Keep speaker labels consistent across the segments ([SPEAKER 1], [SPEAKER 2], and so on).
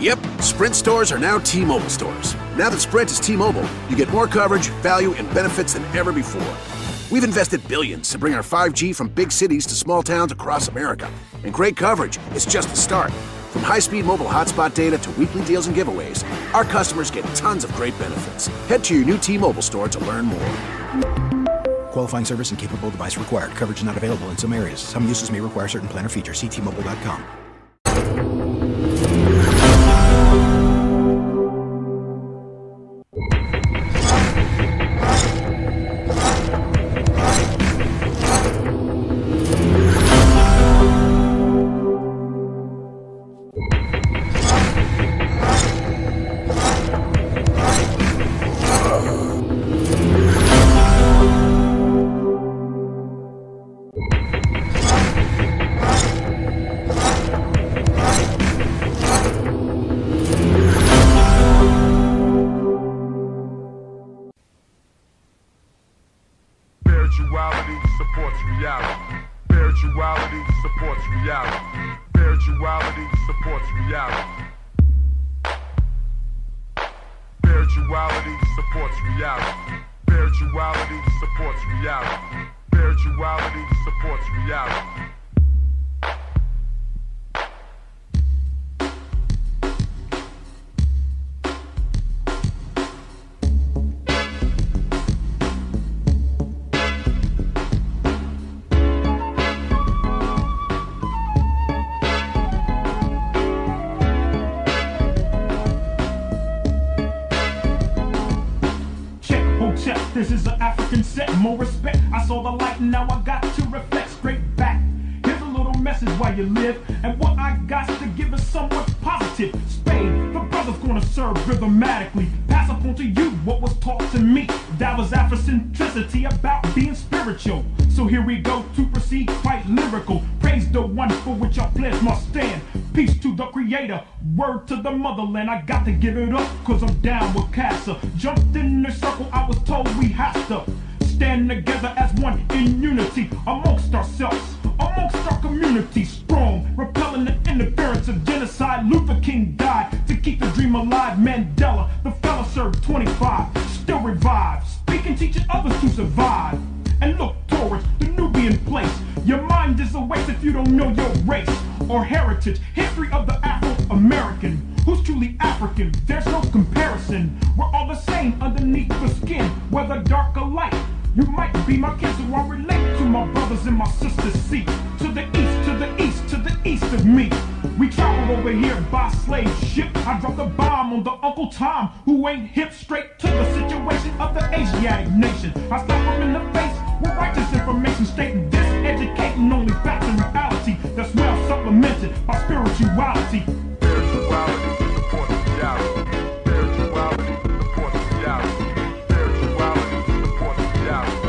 [SPEAKER 1] Yep, Sprint stores are now T-Mobile stores. Now that Sprint is T-Mobile, you get more coverage, value, and benefits than ever before. We've invested billions to bring our 5G from big cities to small towns across America. And great coverage is just the start. From high-speed mobile hotspot data to weekly deals and giveaways, our customers get tons of great benefits. Head to your new T-Mobile store to learn more.
[SPEAKER 2] Qualifying service and capable device required. Coverage not available in some areas. Some uses may require certain plan or features. See T-Mobile.com.
[SPEAKER 3] This is an African set, more respect. I saw the light, now I got to reflect straight back. Here's a little message while you live, and what I got to give is somewhat positive. Spade, the brother's gonna serve rhythmatically. Pass up on to you what was taught to me. That was Afrocentricity about being spiritual. So here we go to proceed quite lyrical. Praise the one for which I pledge my stand. Peace to the creator, word to the motherland. I got to give it up, cause I'm down with Casa. Jumped in the circle, I was told we have to stand together as one in unity. Amongst ourselves, amongst our community. Strong, repelling the interference of genocide. Luther King died to keep the dream alive. Mandela, the fella served 25, still revived. Speaking, teaching others to survive. And look towards the Nubian place. Your mind is a waste if you don't know your race or heritage. History of the Afro-American. Who's truly African? There's no comparison. We're all the same underneath the skin, whether dark or light. You might be my kin, so I relate to my brothers and my sisters. See, to the east, to the east, to the east of me. We traveled over here by slave ship. I dropped a bomb on the Uncle Tom, who ain't hip. Straight to the situation of the Asiatic nation. I slapped him in the face with righteous information, stating this, educating only facts and reality. That's well supplemented by spirituality. Spirituality supports reality. Spirituality supports reality. Spirituality supports reality.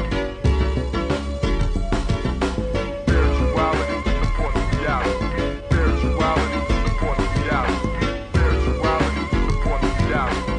[SPEAKER 3] Spirituality supports reality. Spirituality supports reality. Spirituality supports reality.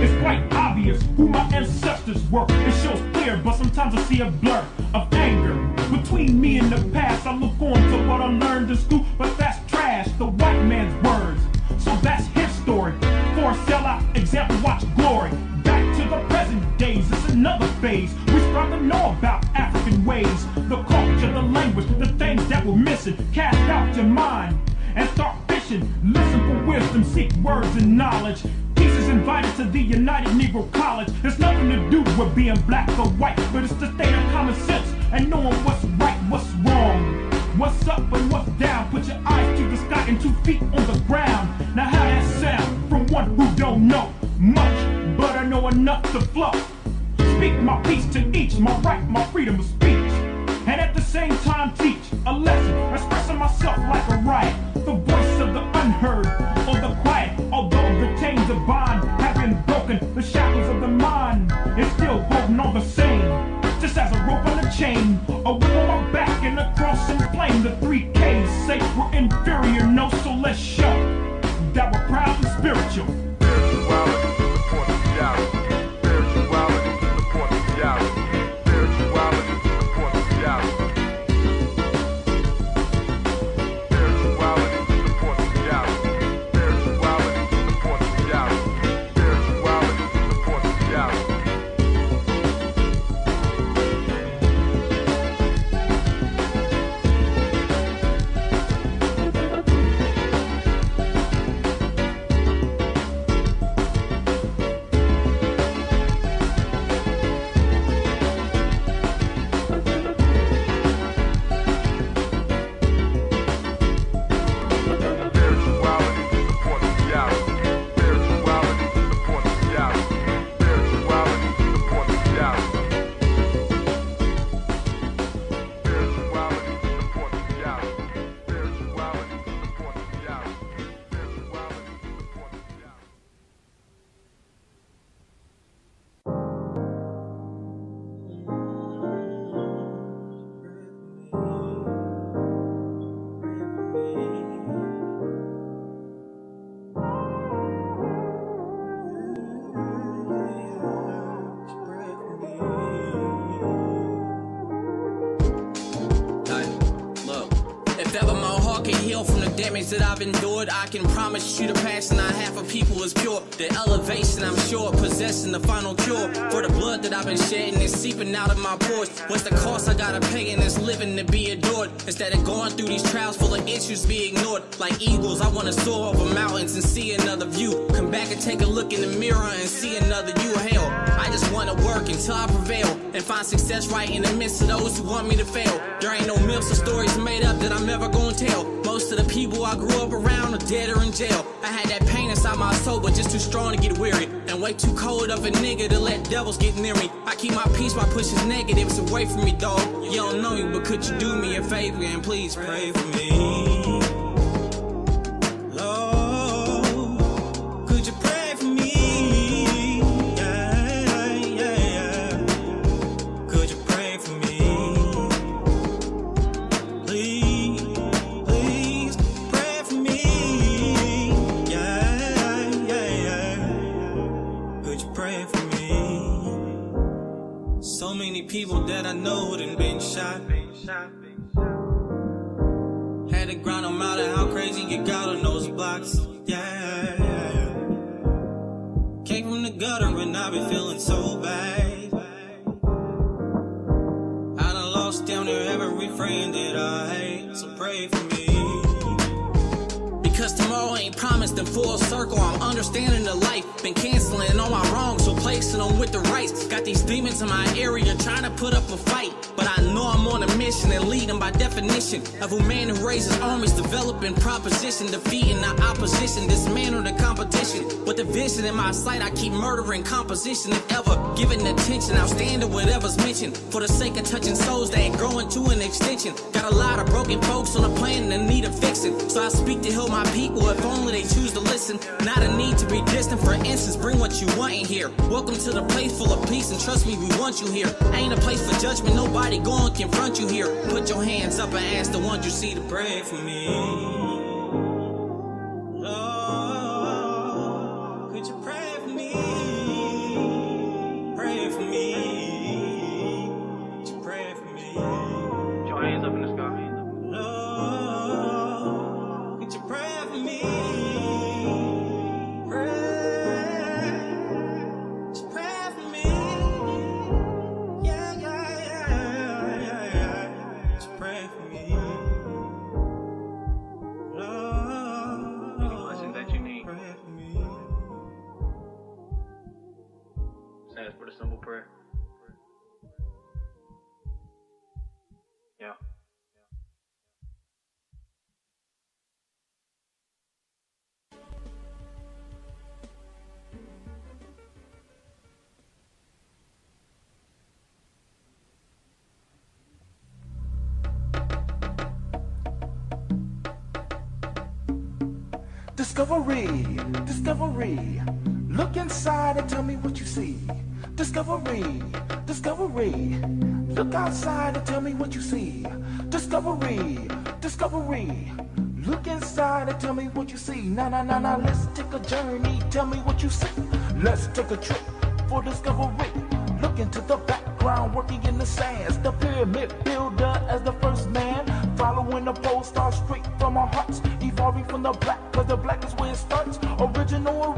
[SPEAKER 3] It's quite obvious who my ancestors were. It shows clear, but sometimes I see a blur of anger between me and the past. I look on to what I learned in school, but that's trash, the white man's words. So that's his story. For a sellout example, watch glory. Back to the present days, it's another phase. We strive to know about African ways, the culture, the language, the things that we're missing. Cast out your mind and start fishing. Listen for wisdom, seek words and knowledge. Peace is invited to the United Negro College. There's nothing to do with being black or white, but it's the state of common sense and knowing what's right, what's wrong, what's up and what's down. Put your eyes to the sky and 2 feet on the ground. Now how that sound from one who don't know much, but I know enough to flow. Speak my peace to each, my right, my freedom of speech, and at the same time teach a lesson, expressing myself like a riot, the voice of the unheard or the quiet. Although the chains of bond have been broken, the shackles of the mind is still holding on the same. Just as a rope on a chain, a whip on my back and a cross in flame. The 3Ks say we're inferior, no, so let's show that we're proud and spiritual. Spirituality supports reality. Spirituality supports reality. Spirituality supports reality. Spirituality
[SPEAKER 4] can heal from the damage that I've endured. I can promise you the passion I have for people is pure. The elevation, I'm sure, possessing the final cure. For the blood that I've been shedding is seeping out of my pores. What's the cost I gotta pay in this living to be adored? Instead of going through these trials full of issues be ignored. Like eagles, I wanna soar over mountains and see another view. Come back and take a look in the mirror and see another you. Hell, I just wanna work until I prevail and find success right in the midst of those who want me to fail. There ain't no myths or stories made up that I'm never gonna tell. Most of the people I grew up around are dead or in jail. I had that pain inside my soul, but just too strong to get weary. And way too cold of a nigga to let devils get near me. I keep my peace by pushing negatives away from me, dog. You don't know me, but could you do me a favor and please pray for me? Lord, could you pray for me? People that I know done been shot. Had to grind them out of how crazy you got on those blocks. Yeah. Came from the gutter and I been feeling so bad. I done lost down there every friend that I hate. So pray for me. Because tomorrow ain't promised in full circle. I'm understanding the life. Been canceling all my wrongs, so placing them with the rights. Got these demons in my area trying to put up a fight. But I know I'm on a mission and leading by definition of a man who raises armies, developing proposition, defeating the opposition, dismantle the competition. With the vision in my sight, I keep murdering composition. If ever given attention, I'll stand to whatever's mentioned. For the sake of touching souls that ain't growing to an extension. Got a lot of broken folks on the planet that need a fixing. So I speak to heal my people if only they choose to listen. Not a need to be distant, for instance, bring what you want in here. Welcome to the place full of peace, and trust me, we want you here. Ain't a place for judgment, nobody gonna confront you here. Put your hands up and ask the ones you see to pray for me. Lord, could you pray for me? Pray for me. Could you pray for me? Put your hands up in the sky. Lord, could you pray for me? For the simple prayer. Yeah.
[SPEAKER 5] Discovery, discovery. Look inside and tell me what you see. Discovery, discovery. Look outside and tell me what you see. Discovery, discovery. Look inside and tell me what you see. Nah, let's take a journey. Tell me what you see. Let's take a trip for discovery. Look into the background, working in the sands. The pyramid builder as the first man. Following the pole star straight from our hearts. Evolving from the black, cause the black is where it starts. Original,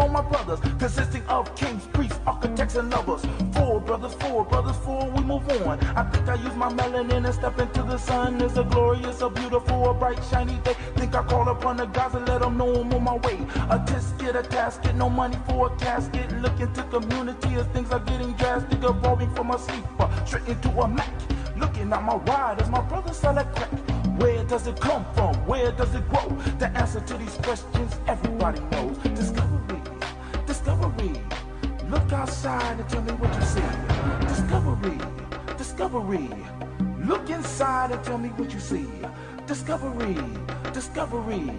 [SPEAKER 5] my brothers. Consisting of kings, priests, architects, and lovers. Four brothers, we move on. I think I use my melanin and step into the sun. It's a glorious, a beautiful, a bright, shiny day. Think I call upon the gods and let them know I'm on my way. A tisket, a tasket, no money for a casket. Look into community as things are getting drastic. Evolving from a sleeper, straight into a Mac. Looking at my ride as my brother sell a crack. Where does it come from? Where does it grow? The answer to these questions everybody knows. Discovery, discovery. Look outside and tell me what you see. Discovery, discovery. Look inside and tell me what you see. Discovery, discovery.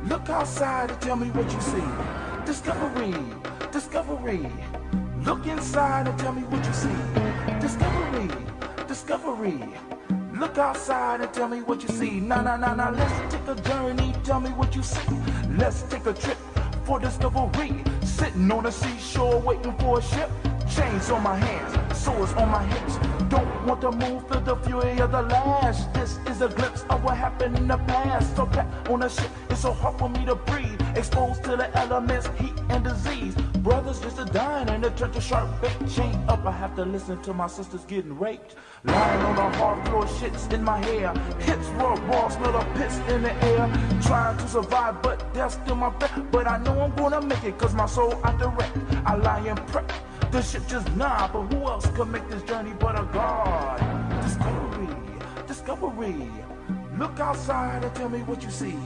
[SPEAKER 5] Look outside and tell me what you see. Discovery, discovery. Look inside and tell me what you see. Discovery, discovery. Look outside and tell me what you see. Nah, let's take a journey, tell me what you see. Let's take a trip for discovery. Sitting on the seashore waiting for a ship. Chains on my hands, swords on my hips. Don't want to move to the fury of the lash. This is a glimpse of what happened in the past. So back on the ship, it's so hard for me to breathe. Exposed to the elements, heat and disease. Brothers just a dying and it turned to sharp bait. Chain up, I have to listen to my sisters getting raped. Lying on the hard floor, shit's in my hair. Hips were raw, smell of piss in the air. Trying to survive, but death's still my bet. But I know I'm gonna make it, cause my soul I direct. I lie in prep. The ship just nah, but who else could make this journey but a God? Discovery, discovery. Look outside and tell me what you see.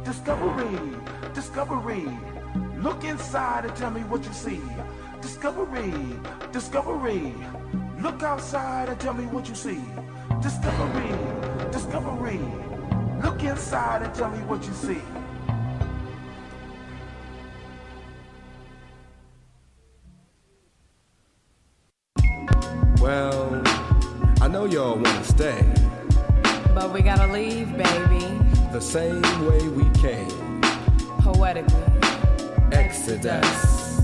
[SPEAKER 5] Discovery, discovery. Look inside and tell me what you see. Discovery, discovery. Look outside and tell me what you see. Discovery, discovery. Look inside and tell me what you see.
[SPEAKER 6] Well, I know y'all wanna stay.
[SPEAKER 7] But we gotta leave, baby.
[SPEAKER 6] The same way we came.
[SPEAKER 7] Poetically.
[SPEAKER 6] Exodus.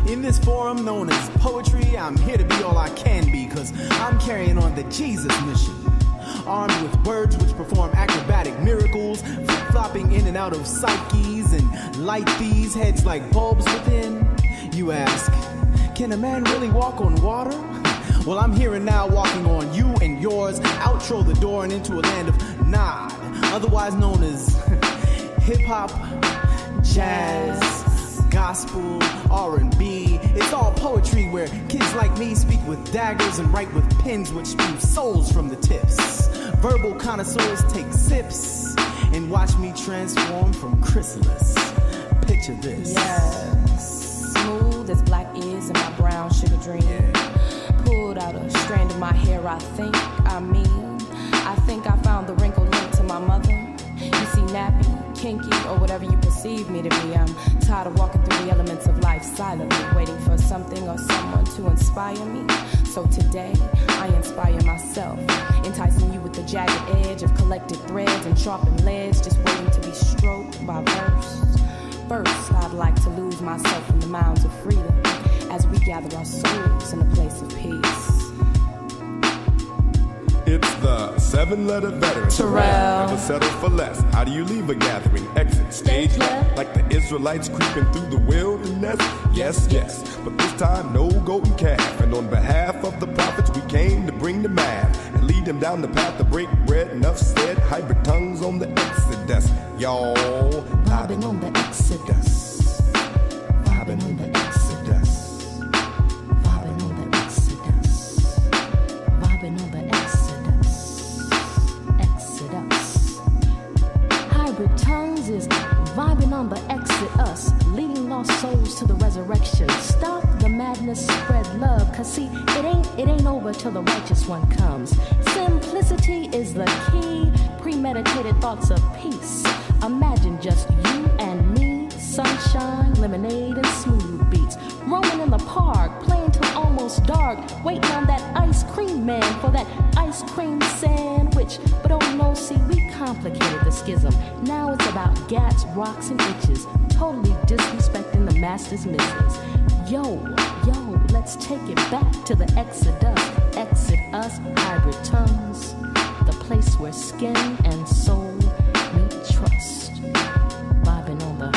[SPEAKER 2] In this forum known as poetry, I'm here to be all I can be, cause I'm carrying on the Jesus mission. Armed with words which perform acrobatic miracles, flip-flopping in and out of psyches and light these heads like bulbs within. You ask, can a man really walk on water? Well, I'm here and now walking on you and yours, outro the door and into a land of nod, otherwise known as hip-hop, jazz, gospel, R&B. It's all poetry where kids like me speak with daggers and write with pens which spew souls from the tips. Verbal connoisseurs take sips and watch me transform from chrysalis. Picture this.
[SPEAKER 7] Yes. Smooth as black is in my brown sugar dream. Pulled out a strand of my hair, I think I found the wrinkle linked to my mother. You see, nappy, kinky, or whatever you perceive me to be. I'm tired of walking through the elements of life silently, waiting for something or someone to inspire me. So today, I inspire myself, enticing you with the jagged edge of collected threads and sharpened leads, just waiting to be stroked by verse. First, I'd like to lose myself in the mounds of freedom as we gather our souls in a place of peace.
[SPEAKER 6] It's the 7-letter veteran.
[SPEAKER 7] Terrell.
[SPEAKER 6] Never settle for less. How do you leave a gathering? Exit stage left. Like the Israelites creeping through the wilderness. Yes, yes. But this time, no golden calf. And on behalf of the prophets, we came to bring the math and lead them down the path to break bread. Enough said. Hybrid tongues on the Exodus. Y'all vibing on the Exodus. Vibing on the Exodus. Vibing on the Exodus.
[SPEAKER 8] Vibing on the Hybrid tongues is vibing on the Exodus, leading lost souls to the resurrection. Stop the madness, spread love, cause see, it ain't over till the righteous one comes. Simplicity is the key, premeditated thoughts of peace. Imagine just you and me, sunshine, lemonade, and smooth beats. Roaming in the park, playing till almost dark, waiting on that ice cream man for that ice cream sandwich. But oh no, see, we complicated the schism. Now it's about gats, rocks, and itches, totally disrespecting the master's misses. Yo, let's take it back to the Exodus. Exit us, hybrid tongues, the place where skin and soul meet trust. Vibing on the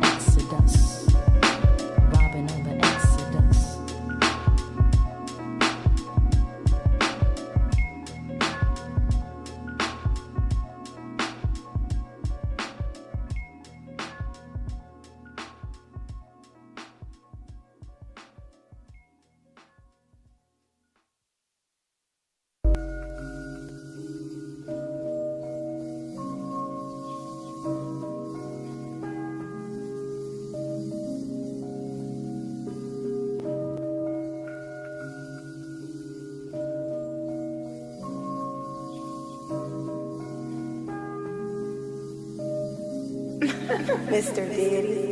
[SPEAKER 8] Exodus. Vibing on the Exodus.
[SPEAKER 9] Mr. Diddy.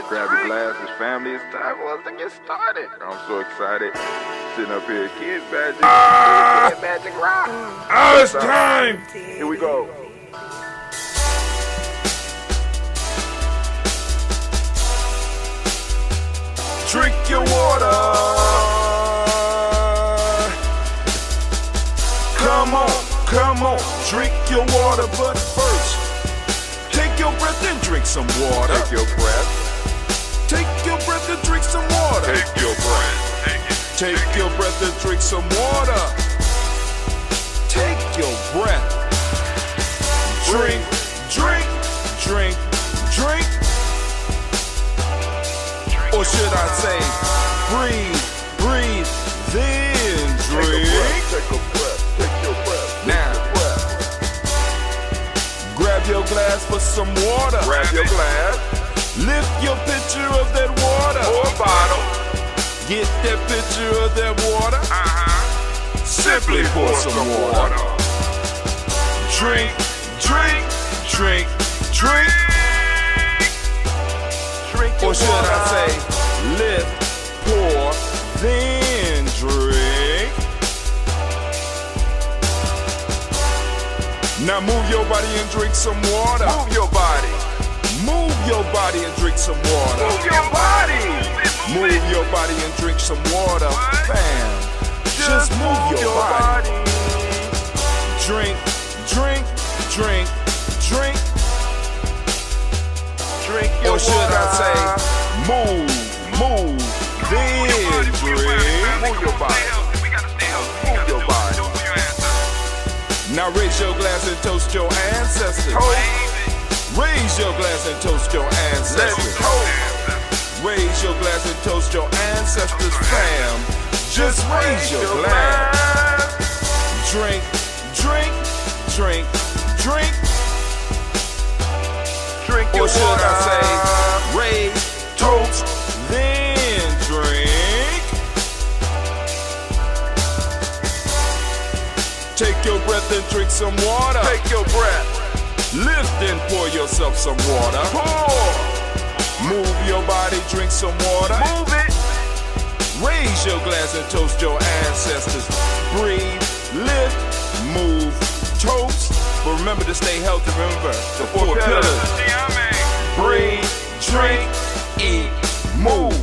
[SPEAKER 10] Grab your glasses, family. It's time for us to get started. I'm so excited. Sitting up here, Kid Magic. Kid Magic Rock.
[SPEAKER 6] Oh, it's time.
[SPEAKER 10] Here we go.
[SPEAKER 6] Drink your water. Come on, drink your water, but first, take your breath and drink some water.
[SPEAKER 10] Take your breath.
[SPEAKER 6] Take your breath and drink some water.
[SPEAKER 10] Take your breath.
[SPEAKER 6] Take your breath and drink some water. Take your breath. Drink, drink, drink, drink. Or should I say, breathe, breathe, then drink.
[SPEAKER 10] Take a breath. Take your breath.
[SPEAKER 6] Now, grab your glass for some water.
[SPEAKER 10] Grab your glass.
[SPEAKER 6] Lift your pitcher of that water.
[SPEAKER 10] Or a bottle.
[SPEAKER 6] Get that pitcher of that water. Simply pour some water. Drink, drink, drink, drink.
[SPEAKER 10] Drink your
[SPEAKER 6] or should
[SPEAKER 10] water.
[SPEAKER 6] I say, lift, pour, then drink. Now move your body and drink some water.
[SPEAKER 10] Move your body.
[SPEAKER 6] Move your body and drink some water.
[SPEAKER 10] Move your body.
[SPEAKER 6] Move your body and drink some water. Bam. Just move your body. Drink, drink, drink, drink.
[SPEAKER 10] Drink your
[SPEAKER 6] or should
[SPEAKER 10] water.
[SPEAKER 6] I say, move, then drink.
[SPEAKER 10] Move your body. Move your body.
[SPEAKER 6] Now raise your glass and toast your ancestors. Raise your glass and toast your ancestors. Raise your glass and toast your ancestors, fam. Just raise your glass. Drink, drink, drink, drink.
[SPEAKER 10] Drink your
[SPEAKER 6] or should
[SPEAKER 10] water.
[SPEAKER 6] I say, raise, toast, then drink. Take your breath and drink some water.
[SPEAKER 10] Take your breath.
[SPEAKER 6] Lift and pour yourself some water.
[SPEAKER 10] Pour.
[SPEAKER 6] Move your body, drink some water.
[SPEAKER 10] Move it.
[SPEAKER 6] Raise your glass and toast your ancestors. Breathe, lift, move, toast. But remember to stay healthy. Remember the four pillars. Breathe, drink, eat, move.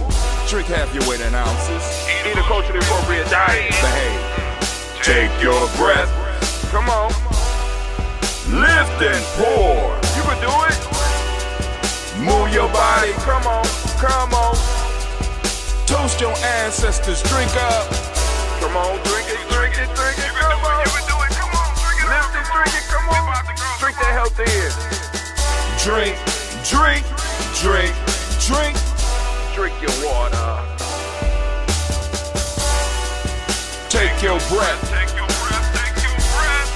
[SPEAKER 6] Drink half your weight in ounces.
[SPEAKER 10] Eat a culturally appropriate diet.
[SPEAKER 6] Behave. Take your breath.
[SPEAKER 10] Come on.
[SPEAKER 6] Lift and pour.
[SPEAKER 10] You can do it.
[SPEAKER 6] Move your body.
[SPEAKER 10] Come on. Come on.
[SPEAKER 6] Toast your ancestors. Drink up.
[SPEAKER 10] Come on. Drink it. Drink it. Drink it. Come on. You can do it. Come on. Drink it. Lift it. Drink it. Come on. Drink that health in.
[SPEAKER 6] Drink, drink, drink, drink.
[SPEAKER 10] Drink your water.
[SPEAKER 6] Take your breath.
[SPEAKER 10] Take your breath. Take your breath.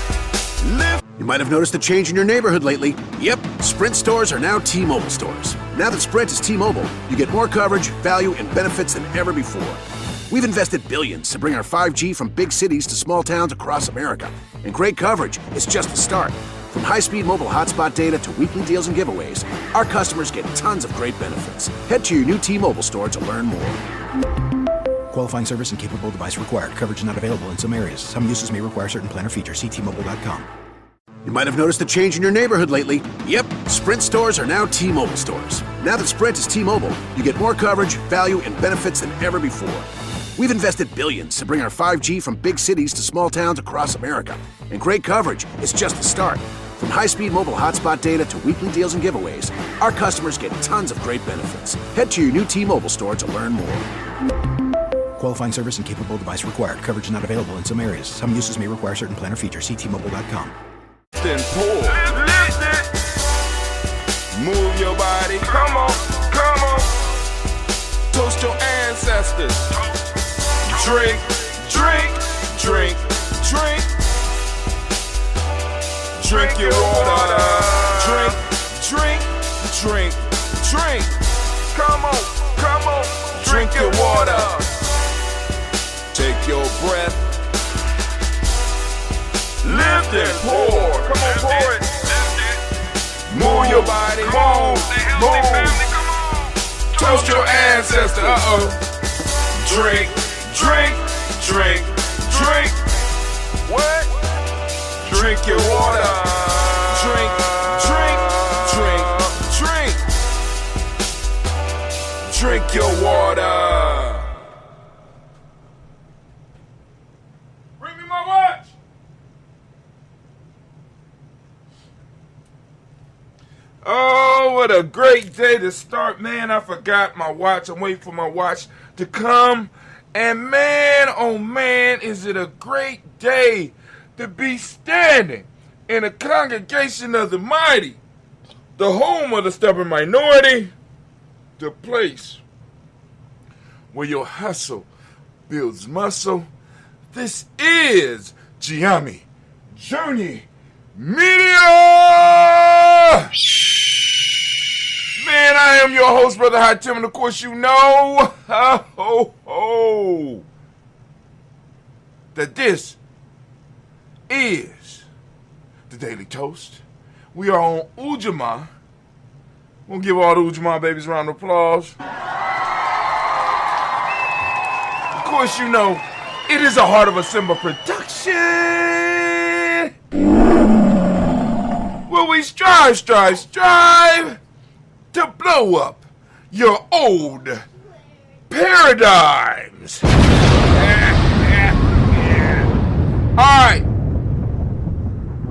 [SPEAKER 6] Lift.
[SPEAKER 1] You might have noticed a change in your neighborhood lately. Yep, Sprint stores are now T-Mobile stores. Now that Sprint is T-Mobile, you get more coverage, value, and benefits than ever before. We've invested billions to bring our 5G from big cities to small towns across America. And great coverage is just the start. From high-speed mobile hotspot data to weekly deals and giveaways, our customers get tons of great benefits. Head to your new T-Mobile store to learn more.
[SPEAKER 11] Qualifying service and capable device required. Coverage not available in some areas. Some uses may require certain plan or features. See T-Mobile.com.
[SPEAKER 1] You might have noticed a change in your neighborhood lately. Yep, Sprint stores are now T-Mobile stores. Now that Sprint is T-Mobile, you get more coverage, value, and benefits than ever before. We've invested billions to bring our 5G from big cities to small towns across America. And great coverage is just the start. From high-speed mobile hotspot data to weekly deals and giveaways, our customers get tons of great benefits. Head to your new T-Mobile store to learn more.
[SPEAKER 11] Qualifying service and capable device required. Coverage not available in some areas. Some uses may require certain plan or features. See T-Mobile.com.
[SPEAKER 6] Then pour.
[SPEAKER 10] Lift it.
[SPEAKER 6] Move your body.
[SPEAKER 10] Come on. Come on.
[SPEAKER 6] Toast your ancestors. Drink, drink, drink, drink. Drink your water. Drink, drink, drink, drink.
[SPEAKER 10] Come on. Come on.
[SPEAKER 6] Drink your water. Take your breath. Lift and pour.
[SPEAKER 10] Come on, pour it.
[SPEAKER 6] Move your body. Move. Move.
[SPEAKER 10] toast your ancestor. Drink, drink, drink, drink. What? Drink your water. Drink, drink, drink, drink. Drink your water. Bring me my watch. Oh, what a great day to start, man. I forgot my watch. I'm waiting for my watch to come. And man, oh man, is it a great day to be standing in a congregation of the mighty, the home of the stubborn minority, the place where your hustle builds muscle. This is Ujamaa Journey Media! Man, I am your host, Brother High Tim, and of course you know that this is the Daily Toast. We are on Ujamaa. We'll give all the Ujamaa babies a round of applause. Of course you know it is a Heart of a Simba production, where we strive to blow up your old paradigms. Alright.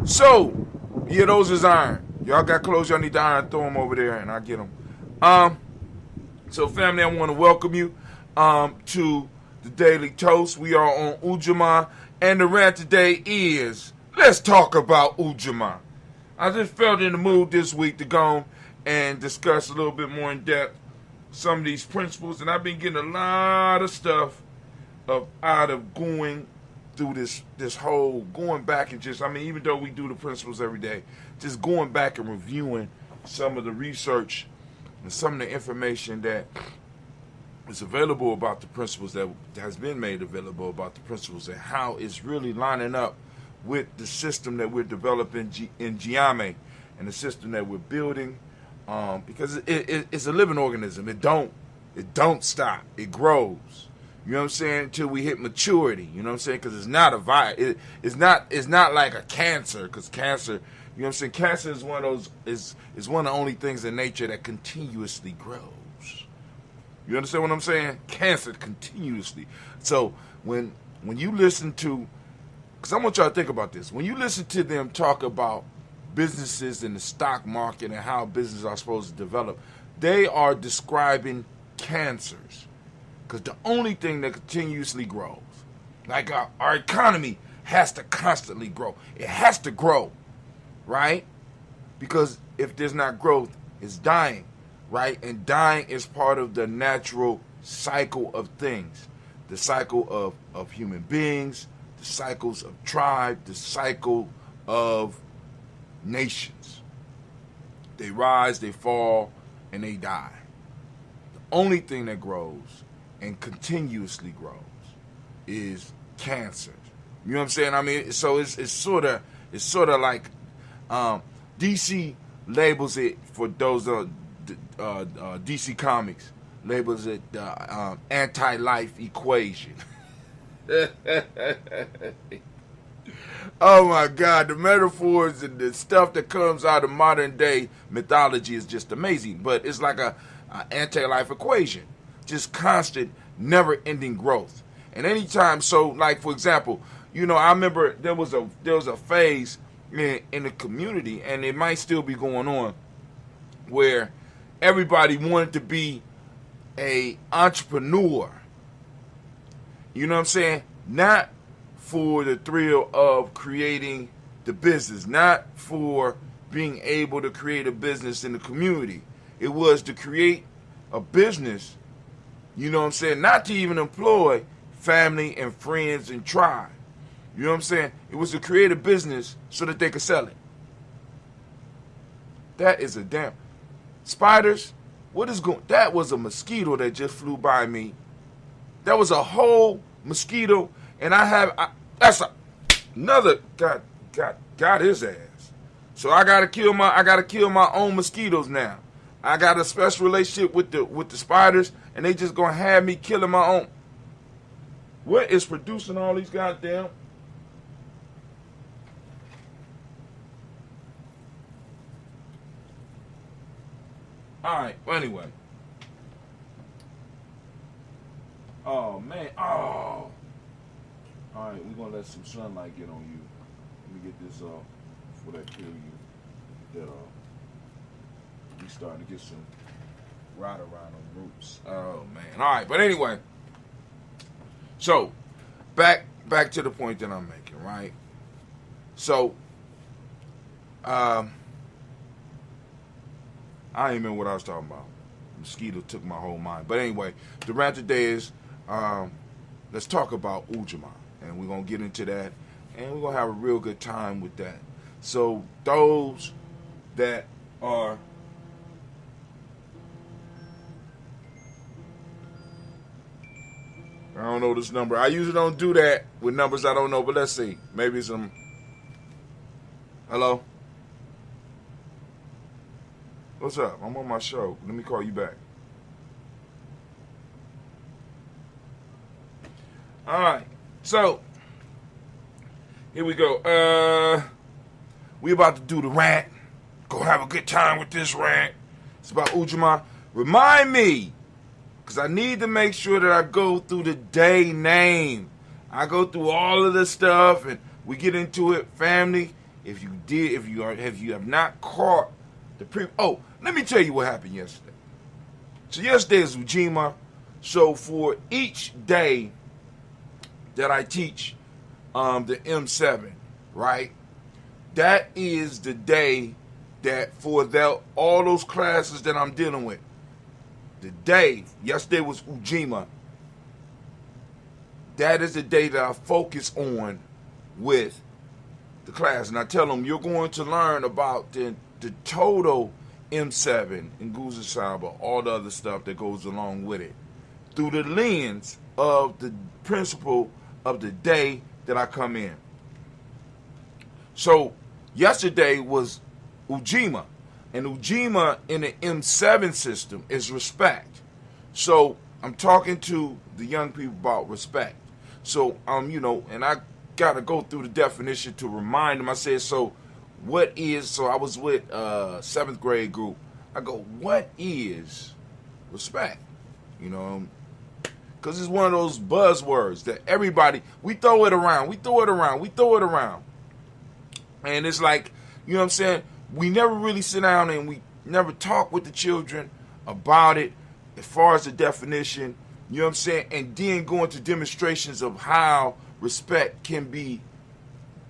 [SPEAKER 10] So, yeah, those is iron. Y'all got clothes y'all need to iron, throw them over there and I'll get them. So family, I want to welcome you to the Daily Toast. We are on Ujamaa, and the rant today is, let's talk about Ujamaa. I just felt in the mood this week to go and discuss a little bit more in depth some of these principles, and I've been getting a lot of stuff out of going through this whole, going back and just, I mean, even though we do the principles every day, just going back and reviewing some of the research and some of the information that is available about the principles, that has been made available about the principles, and how it's really lining up with the system that we're developing in Ujamaa and the system that we're building, because it's a living organism. It don't stop. It grows. You know what I'm saying? Until we hit maturity. You know what I'm saying? Because it's not a virus. It's not like a cancer. Because cancer, you know what I'm saying? Cancer is one of those is one of the only things in nature that continuously grows. You understand what I'm saying? Cancer continuously. So when you listen to, because I want y'all to think about this. When you listen to them talk about businesses and the stock market and how businesses are supposed to develop, they are describing cancers. Because the only thing that continuously grows, like our economy has to constantly grow. It has to grow, right? Because if there's not growth, it's dying, right? And dying is part of the natural cycle of things. The cycle of human beings, the cycles of tribe, the cycle of nations. They rise, they fall, and they die. The only thing that grows and continuously grows is cancer. You know what I'm saying? I mean, so it's sort of like DC labels it, for those DC Comics labels it the anti-life equation. Oh my God, the metaphors and the stuff that comes out of modern day mythology is just amazing. But it's like a anti-life equation. Just constant, never-ending growth. And anytime, so like for example, you know, I remember there was a phase in the community, and it might still be going on, where everybody wanted to be a entrepreneur. You know what I'm saying? Not for the thrill of creating the business, not for being able to create a business in the community. It was to create a business, you know what I'm saying, not to even employ family and friends and tribe. You know what I'm saying? It was to create a business so that they could sell it. That is a damn... Spiders, what is going... That was a mosquito that just flew by me. That was a whole mosquito, and that's another... Got his ass. So I gotta kill my own mosquitoes now. I got a special relationship with the spiders, and they just gonna have me killing my own. What is producing all these goddamn? Alright, well, anyway. Oh, man. Oh. Alright, we're going to let some sunlight get on you. Let me get this off before that kill you. That we starting to get some right around the roots. Oh, man. Alright, but anyway. So, back to the point that I'm making, right? So, I don't even remember what I was talking about. Mosquito took my whole mind. But anyway, the rant today is, let's talk about Ujamaa. And we're going to get into that. And we're going to have a real good time with that. So those that are I don't know this number. I usually don't do that with numbers I don't know. But let's see. Maybe some. Hello? What's up? I'm on my show. Let me call you back. All right. So, here we go. We about to do the rant. Go have a good time with this rant. It's about Ujamaa. Remind me, because I need to make sure that I go through the day name. I go through all of this stuff, and we get into it, family. If you have not caught let me tell you what happened yesterday. So yesterday is Ujamaa. So for each day that I teach the M7, right? That is the day that for all those classes that I'm dealing with. The day, yesterday was Ujamaa. That is the day that I focus on with the class. And I tell them, you're going to learn about the total M7 and Guza Saba, all the other stuff that goes along with it, through the lens of the principle of the day that I come in. So yesterday was Ujamaa, and Ujamaa in the M7 system is respect. So I'm talking to the young people about respect. So and I gotta go through the definition to remind them. I said, so I was with 7th grade group. I go, what is respect? Because it's one of those buzzwords that everybody, we throw it around. And it's like, you know what I'm saying? We never really sit down and we never talk with the children about it as far as the definition, you know what I'm saying? And then go into demonstrations of how respect can be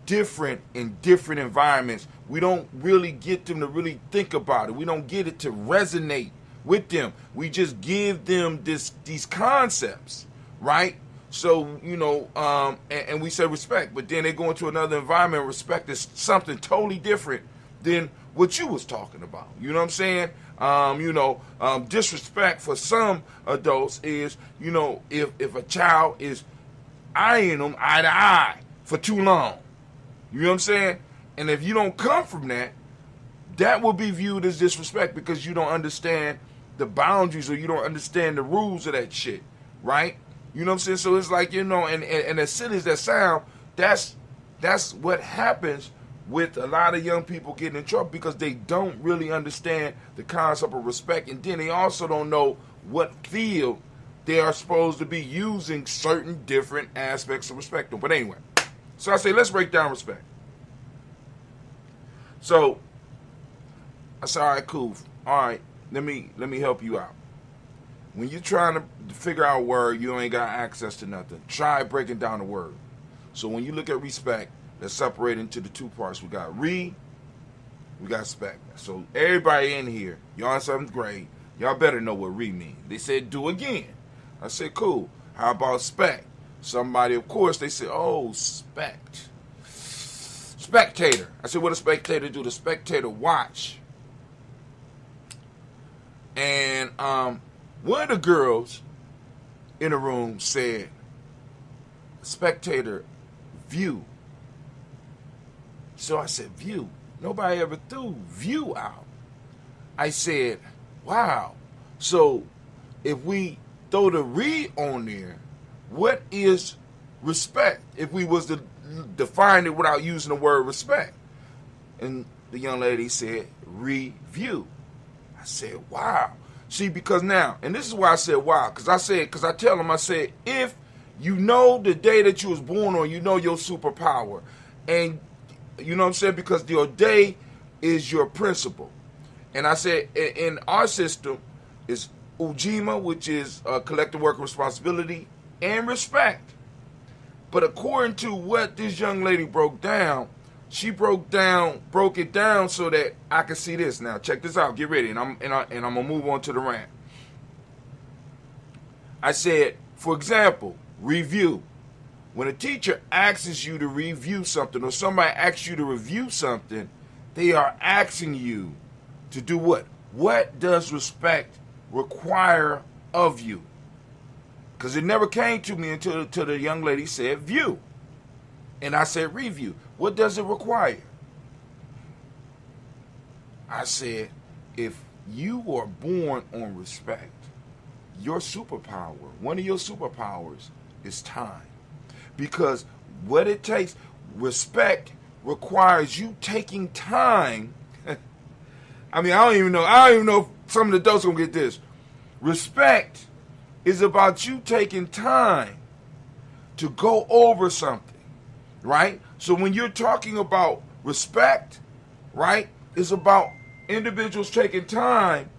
[SPEAKER 10] different in different environments. We don't really get them to really think about it. We don't get it to resonate with them. We just give them these concepts, right? So, and we say respect, but then they go into another environment. Respect is something totally different than what you was talking about. You know what I'm saying? Disrespect for some adults is, if a child is eyeing them eye to eye for too long. You know what I'm saying? And if you don't come from that, that will be viewed as disrespect because you don't understand the boundaries or you don't understand the rules of that shit, right? You know what I'm saying? So it's like, and as silly as that sound, that's what happens with a lot of young people getting in trouble because they don't really understand the concept of respect, and then they also don't know what field they are supposed to be using certain different aspects of respect. But anyway, so I say, let's break down respect. So I said, all right, cool. All right, let me help you out. When you're trying to figure out a word, you ain't got access to nothing. Try breaking down the word. So when you look at respect, let's separate into the two parts. We got we got respect. So everybody in here, y'all in 7th grade, y'all better know what mean. They said do again. I said, cool. How about spec? Somebody, of course, they said, oh, spect. Spectator. I said, what does spectator do? The spectator watch. And one of the girls in the room said, spectator view. So I said, view. Nobody ever threw view out. I said, wow. So if we throw the re on there, what is respect? If we was to define it without using the word respect. And the young lady said, review. I said, wow. See, because now, and this is why I said wow, because I tell them, I said, if you know the day that you was born on, you know your superpower. And you know what I'm saying? Because your day is your principle. And I said, in our system, is Ujamaa, which is collective work responsibility and respect. But according to what this young lady broke down, she broke it down so that I could see this. Now, check this out. Get ready, and I'm gonna move on to the rant. I said, for example, review. When a teacher asks you to review something, or somebody asks you to review something, they are asking you to do what? What does respect require of you? Because it never came to me until the young lady said view. And I said review. What does it require? I said, if you are born on respect, your superpower, one of your superpowers is time. Because what it takes, respect requires you taking time. I mean, I don't even know if some of the adults gonna get this. Respect is about you taking time to go over something, right? So when you're talking about respect, right, it's about individuals taking time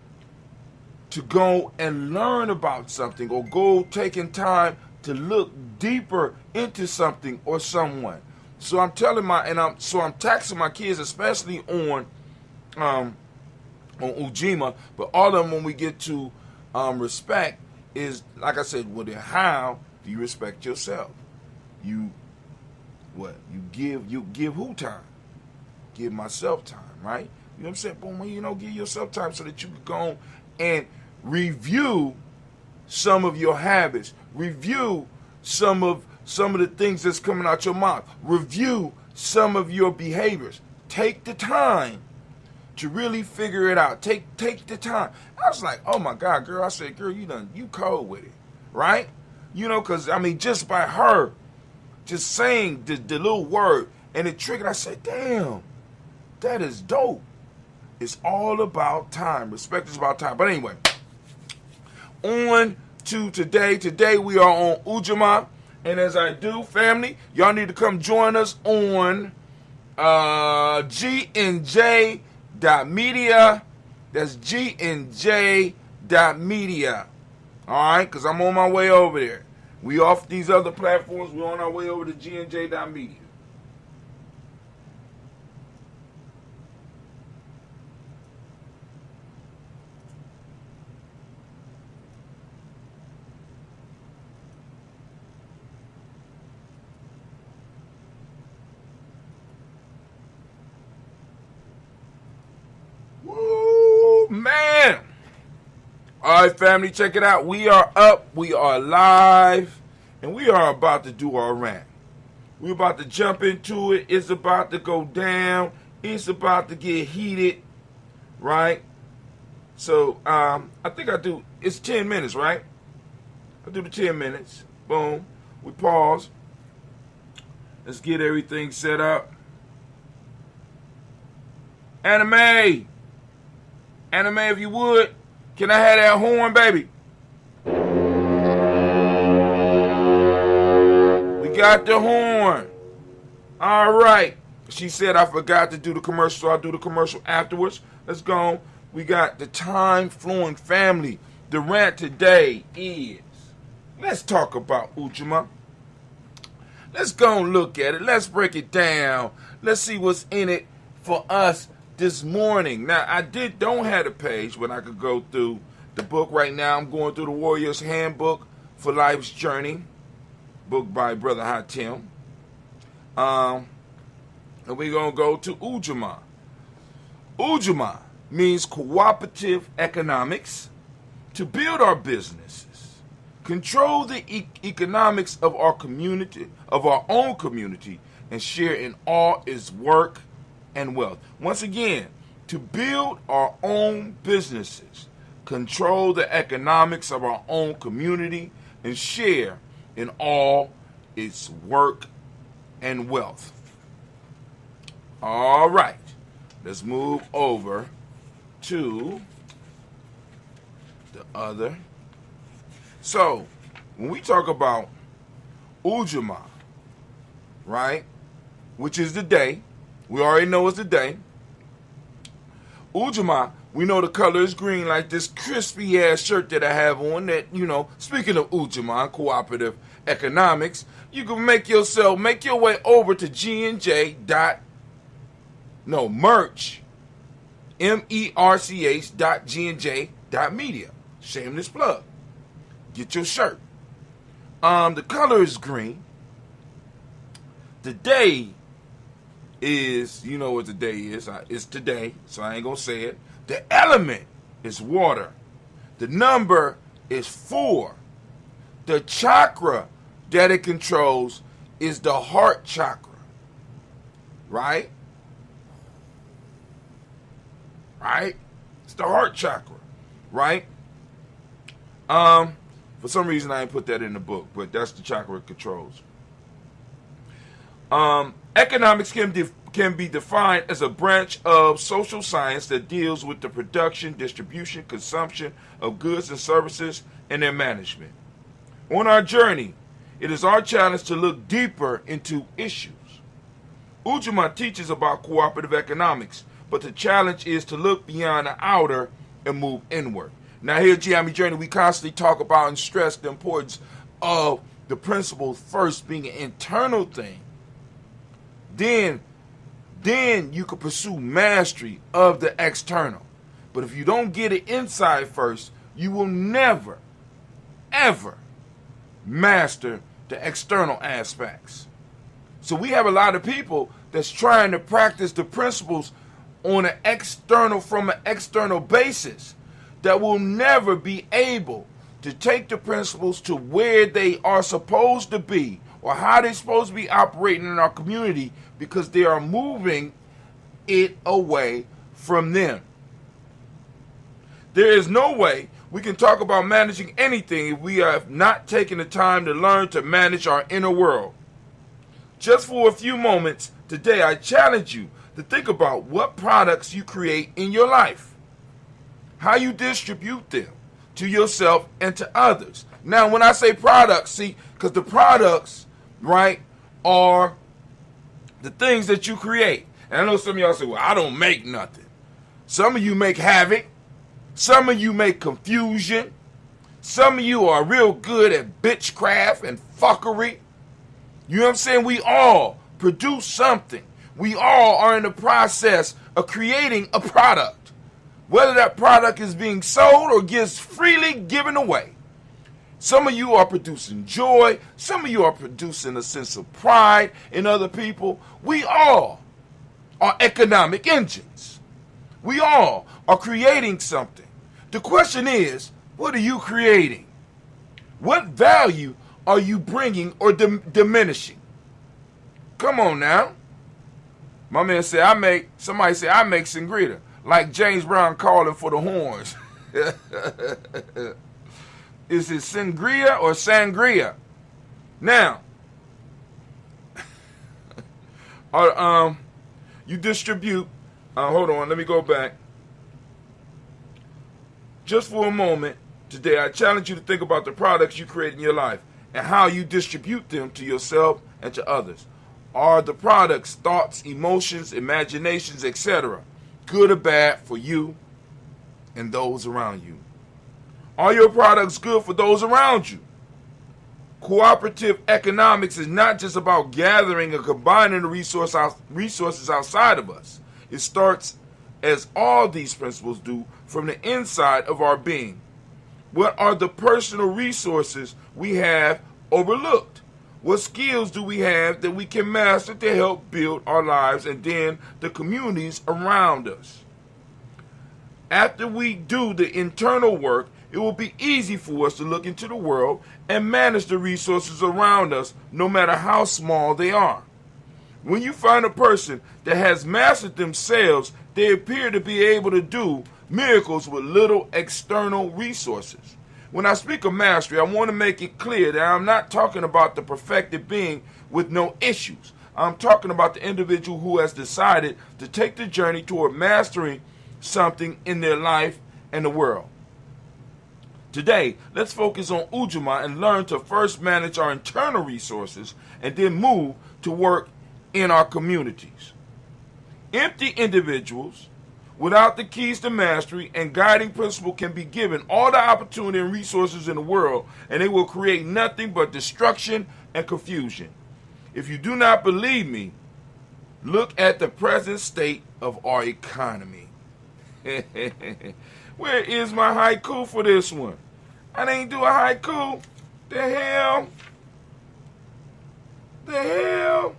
[SPEAKER 10] to go and learn about something, or go taking time to look deeper into something or someone. So I'm telling I'm taxing my kids, especially on Ujamaa, but all of them, when we get to respect, is like I said, well, then how do you respect yourself? You give who time? Give myself time, right? You know what I'm saying? Boom, give yourself time so that you can go and review some of your habits, review some of the things that's coming out your mouth, review some of your behaviors. Take the time to really figure it out. Take the time. I was like, oh my God, girl. I said, girl, you cold with it, right? Because just by her just saying the little word, and it triggered. I said, damn, that is dope. It's all about time. Respect is about time. But anyway, on to today. Today we are on Ujamaa. And as I do, family, y'all need to come join us on GNJ.media. That's GNJ.media. All right? Because I'm on my way over there. We off these other platforms. We're on our way over to GNJ.media. Woo, man. All right, family, check it out. We are up. We are live. And we are about to do our rant. We're about to jump into it. It's about to go down. It's about to get heated. Right? So, I think it's 10 minutes, right? I do the 10 minutes. Boom. We pause. Let's get everything set up. Anime, if you would. Can I have that horn, baby? We got the horn. All right. She said I forgot to do the commercial, so I'll do the commercial afterwards. Let's go. We got the time flowing family. The rant today is, let's talk about Ujamaa. Let's go and look at it. Let's break it down. Let's see what's in it for us this morning. Now, I don't have a page when I could go through the book. Right now, I'm going through the Warrior's Handbook for Life's Journey, book by Brother Hatim. And we're going to go to Ujamaa. Ujamaa means cooperative economics, to build our businesses, control the economics of our community, of our own community, and share in all its work and wealth. Once again, to build our own businesses, control the economics of our own community, and share in all its work and wealth. All right, let's move over to the other. So, when we talk about Ujamaa, right, which is the day, we already know it's the day. Ujamaa, we know the color is green, like this crispy ass shirt that I have on that, speaking of Ujamaa, cooperative economics, you can make your way over to merch, merch.gnj.media. Shameless plug. Get your shirt. The color is green. The day is, you know what the day is. It's today, so I ain't gonna say it. The element is water. The number is 4. The chakra that it controls is the heart chakra. Right? Right? It's the heart chakra. Right? For some reason I ain't put that in the book, but that's the chakra it controls. Economics can be defined as a branch of social science that deals with the production, distribution, consumption of goods and services and their management. On our journey, it is our challenge to look deeper into issues. Ujamaa teaches about cooperative economics, but the challenge is to look beyond the outer and move inward. Now here at Ujamaa Journey, we constantly talk about and stress the importance of the principle first being an internal thing. Then you can pursue mastery of the external. But if you don't get it inside first, you will never, ever master the external aspects. So we have a lot of people that's trying to practice the principles from an external basis that will never be able to take the principles to where they are supposed to be or how they're supposed to be operating in our community because they are moving it away from them. There is no way we can talk about managing anything if we have not taken the time to learn to manage our inner world. Just for a few moments today, I challenge you to think about what products you create in your life, how you distribute them to yourself and to others. Now, when I say products, see, because the products, right, are the things that you create. And I know some of y'all say, well, I don't make nothing. Some of you make havoc. Some of you make confusion. Some of you are real good at bitchcraft and fuckery. You know what I'm saying? We all produce something. We all are in the process of creating a product. Whether that product is being sold or gets freely given away. Some of you are producing joy. Some of you are producing a sense of pride in other people. We all are economic engines. We all are creating something. The question is, what are you creating? What value are you bringing or diminishing? Come on now. My man said, somebody said, I make sangria. Like James Brown calling for the horns. Is it sangria or sangria? Now, you distribute, hold on, let me go back. Just for a moment, today I challenge you to think about the products you create in your life and how you distribute them to yourself and to others. Are the products thoughts, emotions, imaginations, etc., good or bad for you and those around you? Are your products good for those around you? Cooperative economics is not just about gathering or combining the resources outside of us. It starts, as all these principles do, from the inside of our being. What are the personal resources we have overlooked? What skills do we have that we can master to help build our lives and then the communities around us? After we do the internal work, it will be easy for us to look into the world and manage the resources around us, no matter how small they are. When you find a person that has mastered themselves, they appear to be able to do miracles with little external resources. When I speak of mastery, I want to make it clear that I'm not talking about the perfected being with no issues. I'm talking about the individual who has decided to take the journey toward mastering something in their life and the world. Today, let's focus on Ujamaa and learn to first manage our internal resources and then move to work in our communities. Empty individuals without the keys to mastery and guiding principle can be given all the opportunity and resources in the world, and they will create nothing but destruction and confusion. If you do not believe me, look at the present state of our economy. Where is my haiku for this one? I didn't do a haiku. The hell? The hell?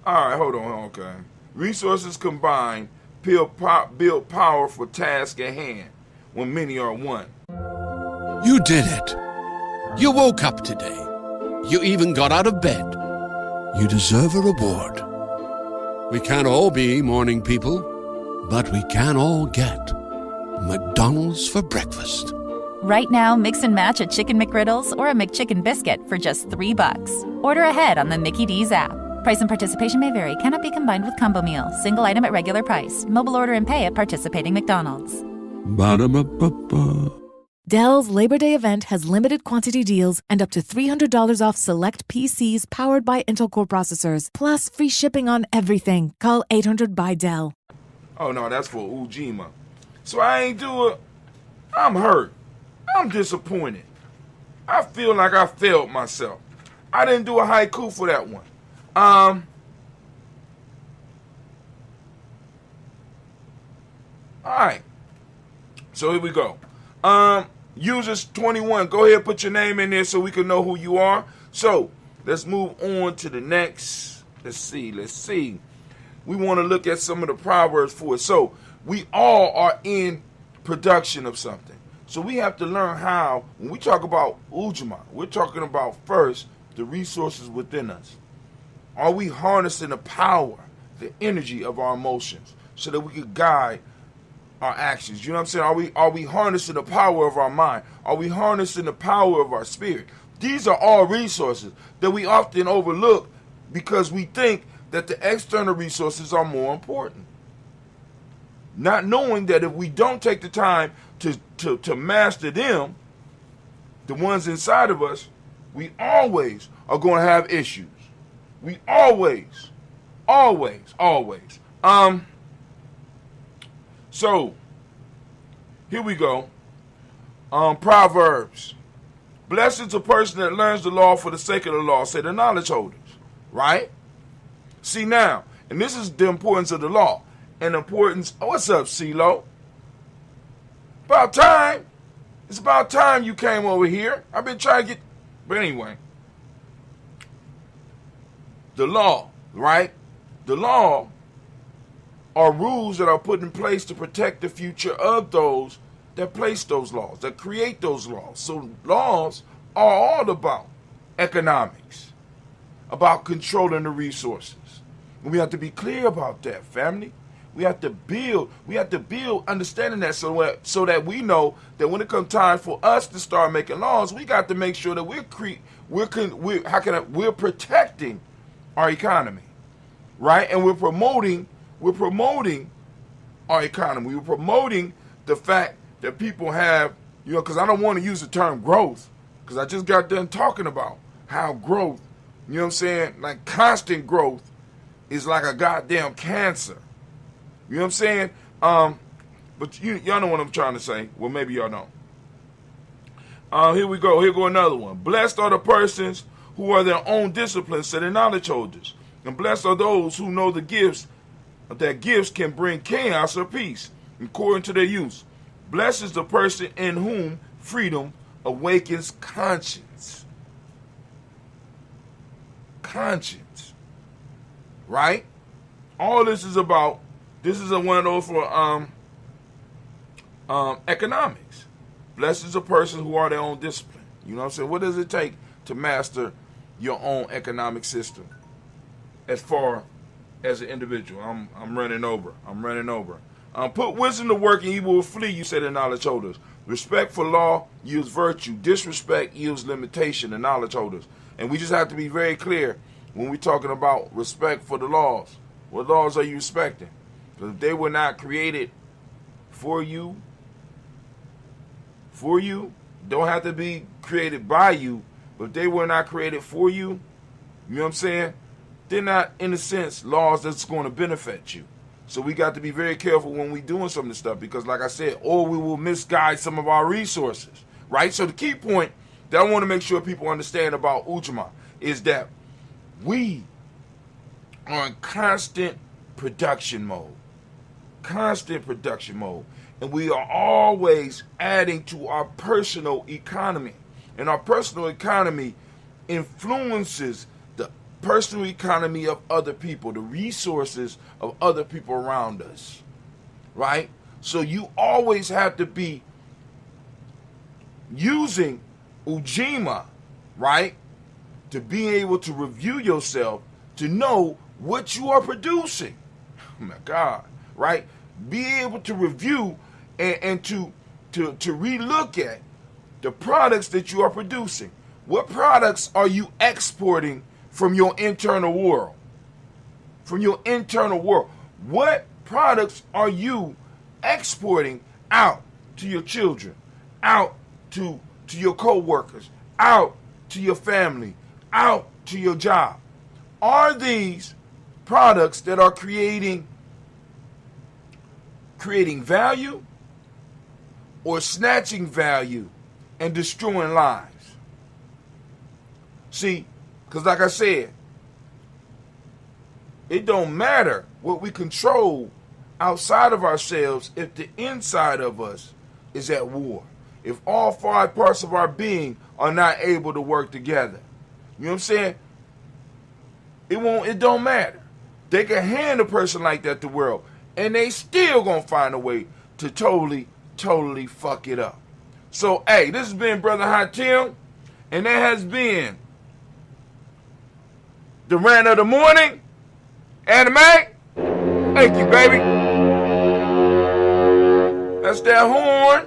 [SPEAKER 10] Alright, hold on, okay. Resources combined build power for task at hand when many are one.
[SPEAKER 12] You did it. You woke up today. You even got out of bed. You deserve a reward. We can't all be morning people, but we can all get McDonald's for breakfast.
[SPEAKER 13] Right now, mix and match a Chicken McGriddles or a McChicken biscuit for just $3. Order ahead on the Mickey D's app. Price and participation may vary. Cannot be combined with combo meal. Single item at regular price. Mobile order and pay at participating McDonald's.
[SPEAKER 12] Ba-da-ba-ba-ba.
[SPEAKER 14] Dell's Labor Day event has limited quantity deals and up to $300 off select PCs powered by Intel Core processors, plus free shipping on everything. Call 800-BY-DELL.
[SPEAKER 10] Oh, no, that's for Ujamaa. So I ain't do it. I'm hurt. I'm disappointed. I feel like I failed myself. I didn't do a haiku for that one. All right. So here we go. Users 21, go ahead and put your name in there so we can know who you are. So let's move on to the next. Let's see. We want to look at some of the proverbs for it. So we all are in production of something. So we have to learn how, when we talk about Ujamaa, we're talking about first the resources within us. Are we harnessing the power, the energy of our emotions so that we can guide our actions? You know what I'm saying? Are we harnessing the power of our mind? Are we harnessing the power of our spirit? These are all resources that we often overlook because we think that the external resources are more important. Not knowing that if we don't take the time to master them, the ones inside of us, we always are going to have issues. We always. So, here we go. Proverbs. Blessed is the person that learns the law for the sake of the law, say the knowledge holders. Right? See now, and this is the importance of the law. And the importance, what's up, CeeLo? About time. It's about time you came over here. I've been trying to get, but anyway. The law, right? The law are rules that are put in place to protect the future of those that place those laws, that create those laws. So laws are all about economics, about controlling the resources. And we have to be clear about that, family. We have to build understanding that so that we know that when it comes time for us to start making laws, we got to make sure that we're protecting our economy, right? And we're promoting our economy. We're promoting the fact that people have, because I don't want to use the term growth, because I just got done talking about how growth, you know what I'm saying, like constant growth is like a goddamn cancer. You know what I'm saying? But y'all know what I'm trying to say. Well, maybe y'all don't. Here we go. Here go another one. Blessed are the persons who are their own discipline, say the knowledge holders. And blessed are those who know the gifts, that gifts can bring chaos or peace, according to their use. Blessed is the person in whom freedom awakens conscience. Conscience. Right? All this is about, this is one of those for economics. Blessed is a person who are their own discipline. You know what I'm saying? What does it take to master your own economic system as far as an individual. I'm running over. Put wisdom to work and evil will flee, you say the knowledge holders. Respect for law yields virtue. Disrespect yields limitation, the knowledge holders. And we just have to be very clear when we're talking about respect for the laws. What laws are you respecting? Because if they were not created for you, don't have to be created by you, but if they were not created for you, you know what I'm saying? They're not, in a sense, laws that's going to benefit you. So we got to be very careful when we're doing some of this stuff because, like I said, or we will misguide some of our resources, right? So the key point that I want to make sure people understand about Ujamaa is that we are in constant production mode. And we are always adding to our personal economy. And our personal economy influences the personal economy of other people, the resources of other people around us, right? So you always have to be using Ujamaa, right, to be able to review yourself, to know what you are producing. Oh my God, right? Be able to review and to relook at the products that you are producing. What products are you exporting from your internal world? What products are you exporting out to your children, out to your co-workers, out to your family, out to your job? Are these products that are creating value or snatching value and destroying lives? See, because like I said, it don't matter what we control outside of ourselves if the inside of us is at war. If all 5 parts of our being are not able to work together. You know what I'm saying? It don't matter. They can hand a person like that to the world, and they still gonna find a way to totally fuck it up. So, hey, this has been Brother Hot Tim, and that has been the rant of the morning. Anime, thank you, baby. That's that horn,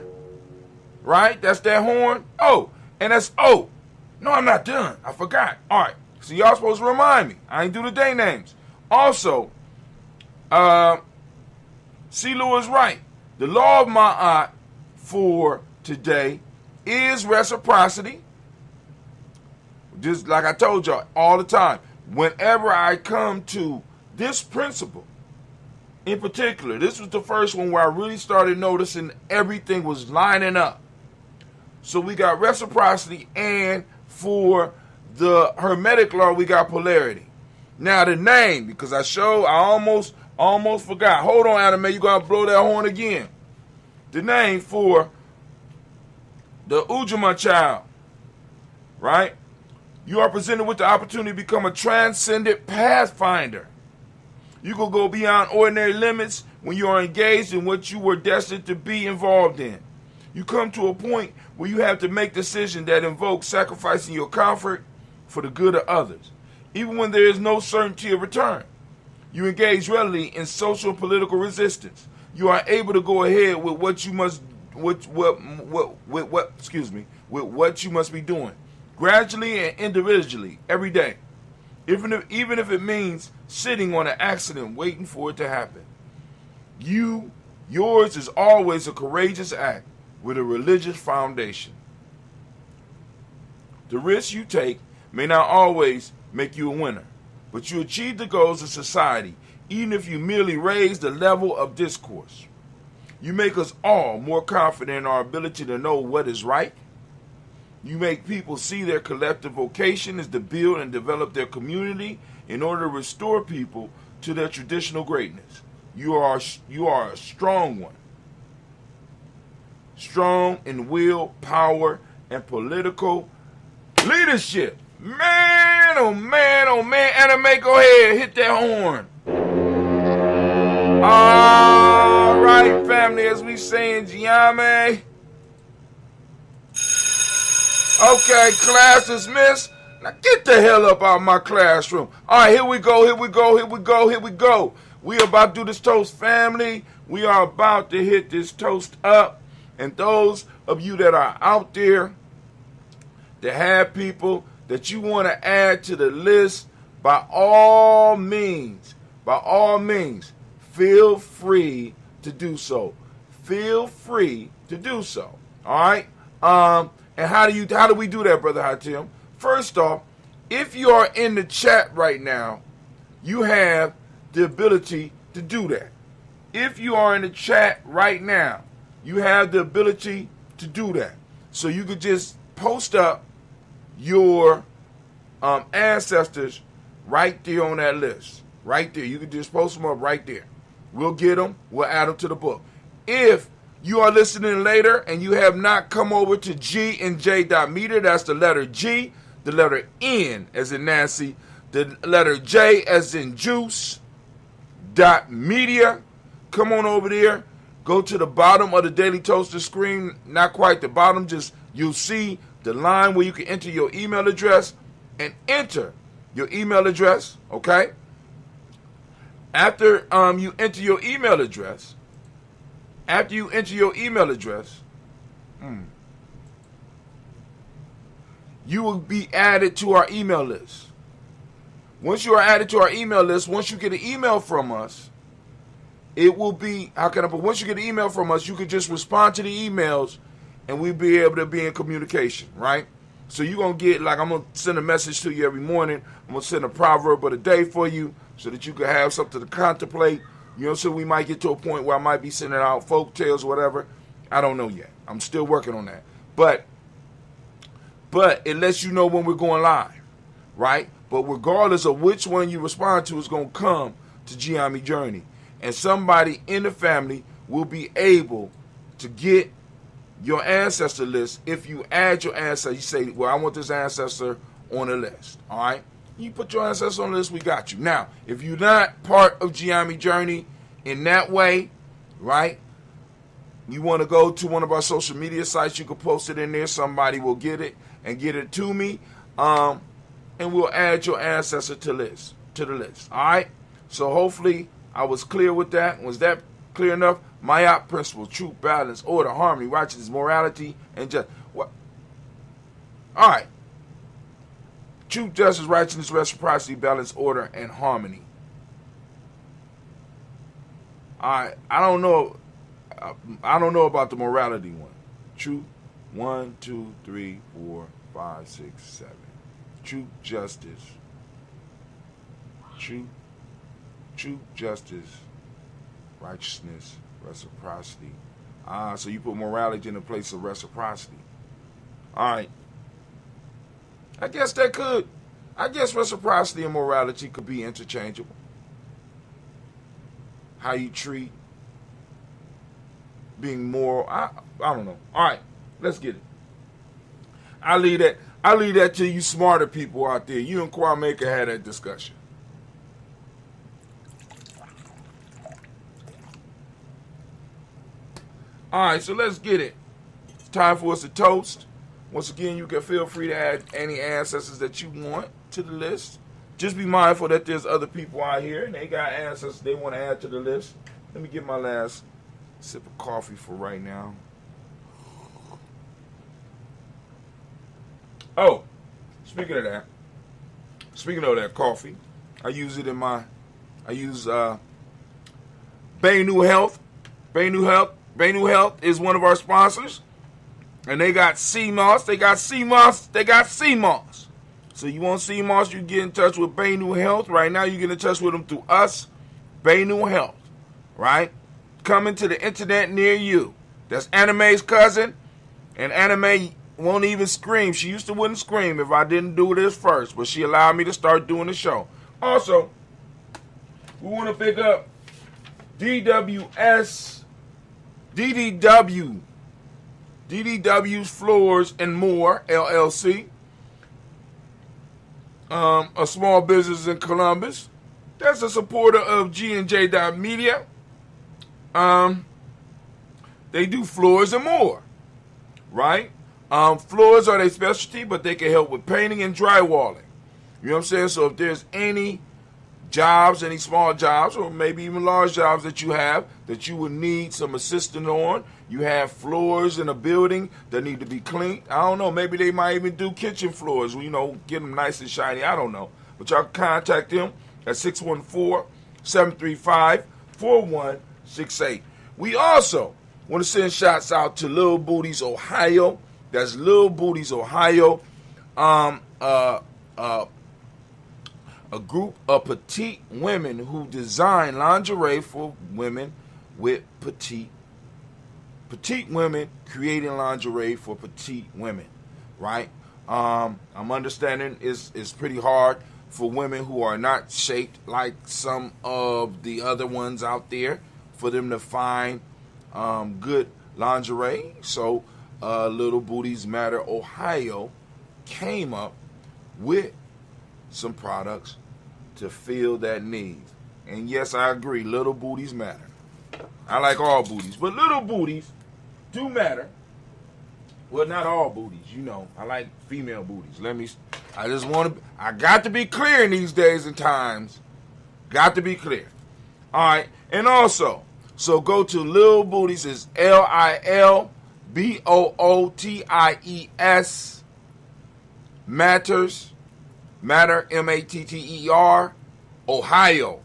[SPEAKER 10] right? That's that horn. Oh, and that's no, I'm not done. I forgot. All right, so y'all supposed to remind me. I ain't do the day names. Also, CeeLo is right. The law of Ma'at for today is reciprocity. Just like I told y'all all the time, whenever I come to this principle in particular, this was the first one where I really started noticing everything was lining up. So we got reciprocity, and for the Hermetic law, we got polarity. Now the name, because I almost forgot. Hold on, Anime, you gotta blow that horn again. The name for the Ujamaa child, right? You are presented with the opportunity to become a transcendent pathfinder. You can go beyond ordinary limits when you are engaged in what you were destined to be involved in. You come to a point where you have to make decisions that invoke sacrificing your comfort for the good of others, even when there is no certainty of return. You engage readily in social and political resistance. You are able to go ahead with what you must be doing, gradually and individually, every day, even if it means sitting on an accident waiting for it to happen. Yours is always a courageous act with a religious foundation. The risks you take may not always make you a winner, but you achieve the goals of society, even if you merely raise the level of discourse. You make us all more confident in our ability to know what is right. You make people see their collective vocation is to build and develop their community in order to restore people to their traditional greatness. You are a strong one. Strong in will, power, and political leadership. Man, oh man, oh man. Anime, go ahead, hit that horn. All right, family, as we say in Ujamaa. Okay, class dismissed. Now get the hell up out of my classroom. All right, here we go. We about to do this toast, family. We are about to hit this toast up. And those of you that are out there that have people that you want to add to the list, by all means, feel free to do so. All right? And how do we do that, Brother Hatim? First off, if you are in the chat right now, you have the ability to do that. If you are in the chat right now, you have the ability to do that. So you could just post up your ancestors right there on that list. Right there. You can just post them up right there. We'll get them. We'll add them to the book. If you are listening later and you have not come over to GNJ.media, that's the letter G, the letter N as in Nancy, the letter J as in juice, .media. Come on over there. Go to the bottom of the Daily Toaster screen. Not quite the bottom. Just you'll see the line where you can enter your email address and enter your email address. Okay. After you enter your email address, you will be added to our email list. Once you are added to our email list, once you get an email from us, it will be, once you get an email from us, you can just respond to the emails and we'll be able to be in communication, right? So you're going to get, like, I'm going to send a message to you every morning. I'm going to send a proverb of the day for you so that you can have something to contemplate. You know, so we might get to a point where I might be sending out folk tales or whatever. I don't know yet. I'm still working on that. But it lets you know when we're going live, right? But regardless of which one you respond to is going to come to Ujamaa Journey. And somebody in the family will be able to get your ancestor list. If you add your ancestor, you say, well, I want this ancestor on the list, all right? You put your ancestor on the list, we got you. Now, if you're not part of Ujamaa Journey in that way, right, you want to go to one of our social media sites, you can post it in there. Somebody will get it and get it to me, and we'll add your ancestor to the list, all right? So hopefully I was clear with that. Was that clear enough? Mayat principle, truth, balance, order, harmony, righteousness, morality, and just what? All right. Truth, justice, righteousness, reciprocity, balance, order, and harmony. All right. I don't know about the morality one. Truth, 1, 2, 3, 4, 5, 6, 7. Truth, justice. Truth, justice, righteousness, reciprocity. So you put morality in the place of reciprocity. All right. I guess reciprocity and morality could be interchangeable. How you treat, being moral. I don't know. All right, let's get it. I leave that to you smarter people out there. You and Kwame can have that discussion. All right, so let's get it. It's time for us to toast. Once again, you can feel free to add any ancestors that you want to the list. Just be mindful that there's other people out here and they got ancestors they want to add to the list. Let me get my last sip of coffee for right now. Oh, speaking of that coffee, I use Baynu Health. Baynu Health is one of our sponsors. And they got sea moss. They got sea moss. So you want sea moss, you get in touch with Baynu Health. Right now, you get in touch with them through us, Baynu Health. Right? Coming to the internet near you. That's Anime's cousin. And Anime won't even scream. She used to wouldn't scream if I didn't do this first. But she allowed me to start doing the show. Also, we want to pick up DDW's Floors and More, LLC. A small business in Columbus. That's a supporter of GNJ.media. They do floors and more, right? Floors are their specialty, but they can help with painting and drywalling. You know what I'm saying? So if there's any jobs, any small jobs, or maybe even large jobs that you have that you would need some assistance on, you have floors in a building that need to be cleaned. I don't know. Maybe they might even do kitchen floors, you know, get them nice and shiny. I don't know. But y'all contact them at 614-735-4168. We also want to send shots out to Little Booties, Ohio. That's Little Booties, Ohio. A group of petite women who design lingerie for women with petite women, creating lingerie for petite women, right? I'm understanding it's pretty hard for women who are not shaped like some of the other ones out there for them to find good lingerie. So Little Booties Matter Ohio came up with some products to fill that need. And yes, I agree, little booties matter. I like all booties, but little booties do matter. Well, not all booties, you know. I like female booties. I got to be clear in these days and times. Got to be clear. All right, and also, so go to Lil Booties, is LILBOOTIES, Matter, MATTER, Ohio.com.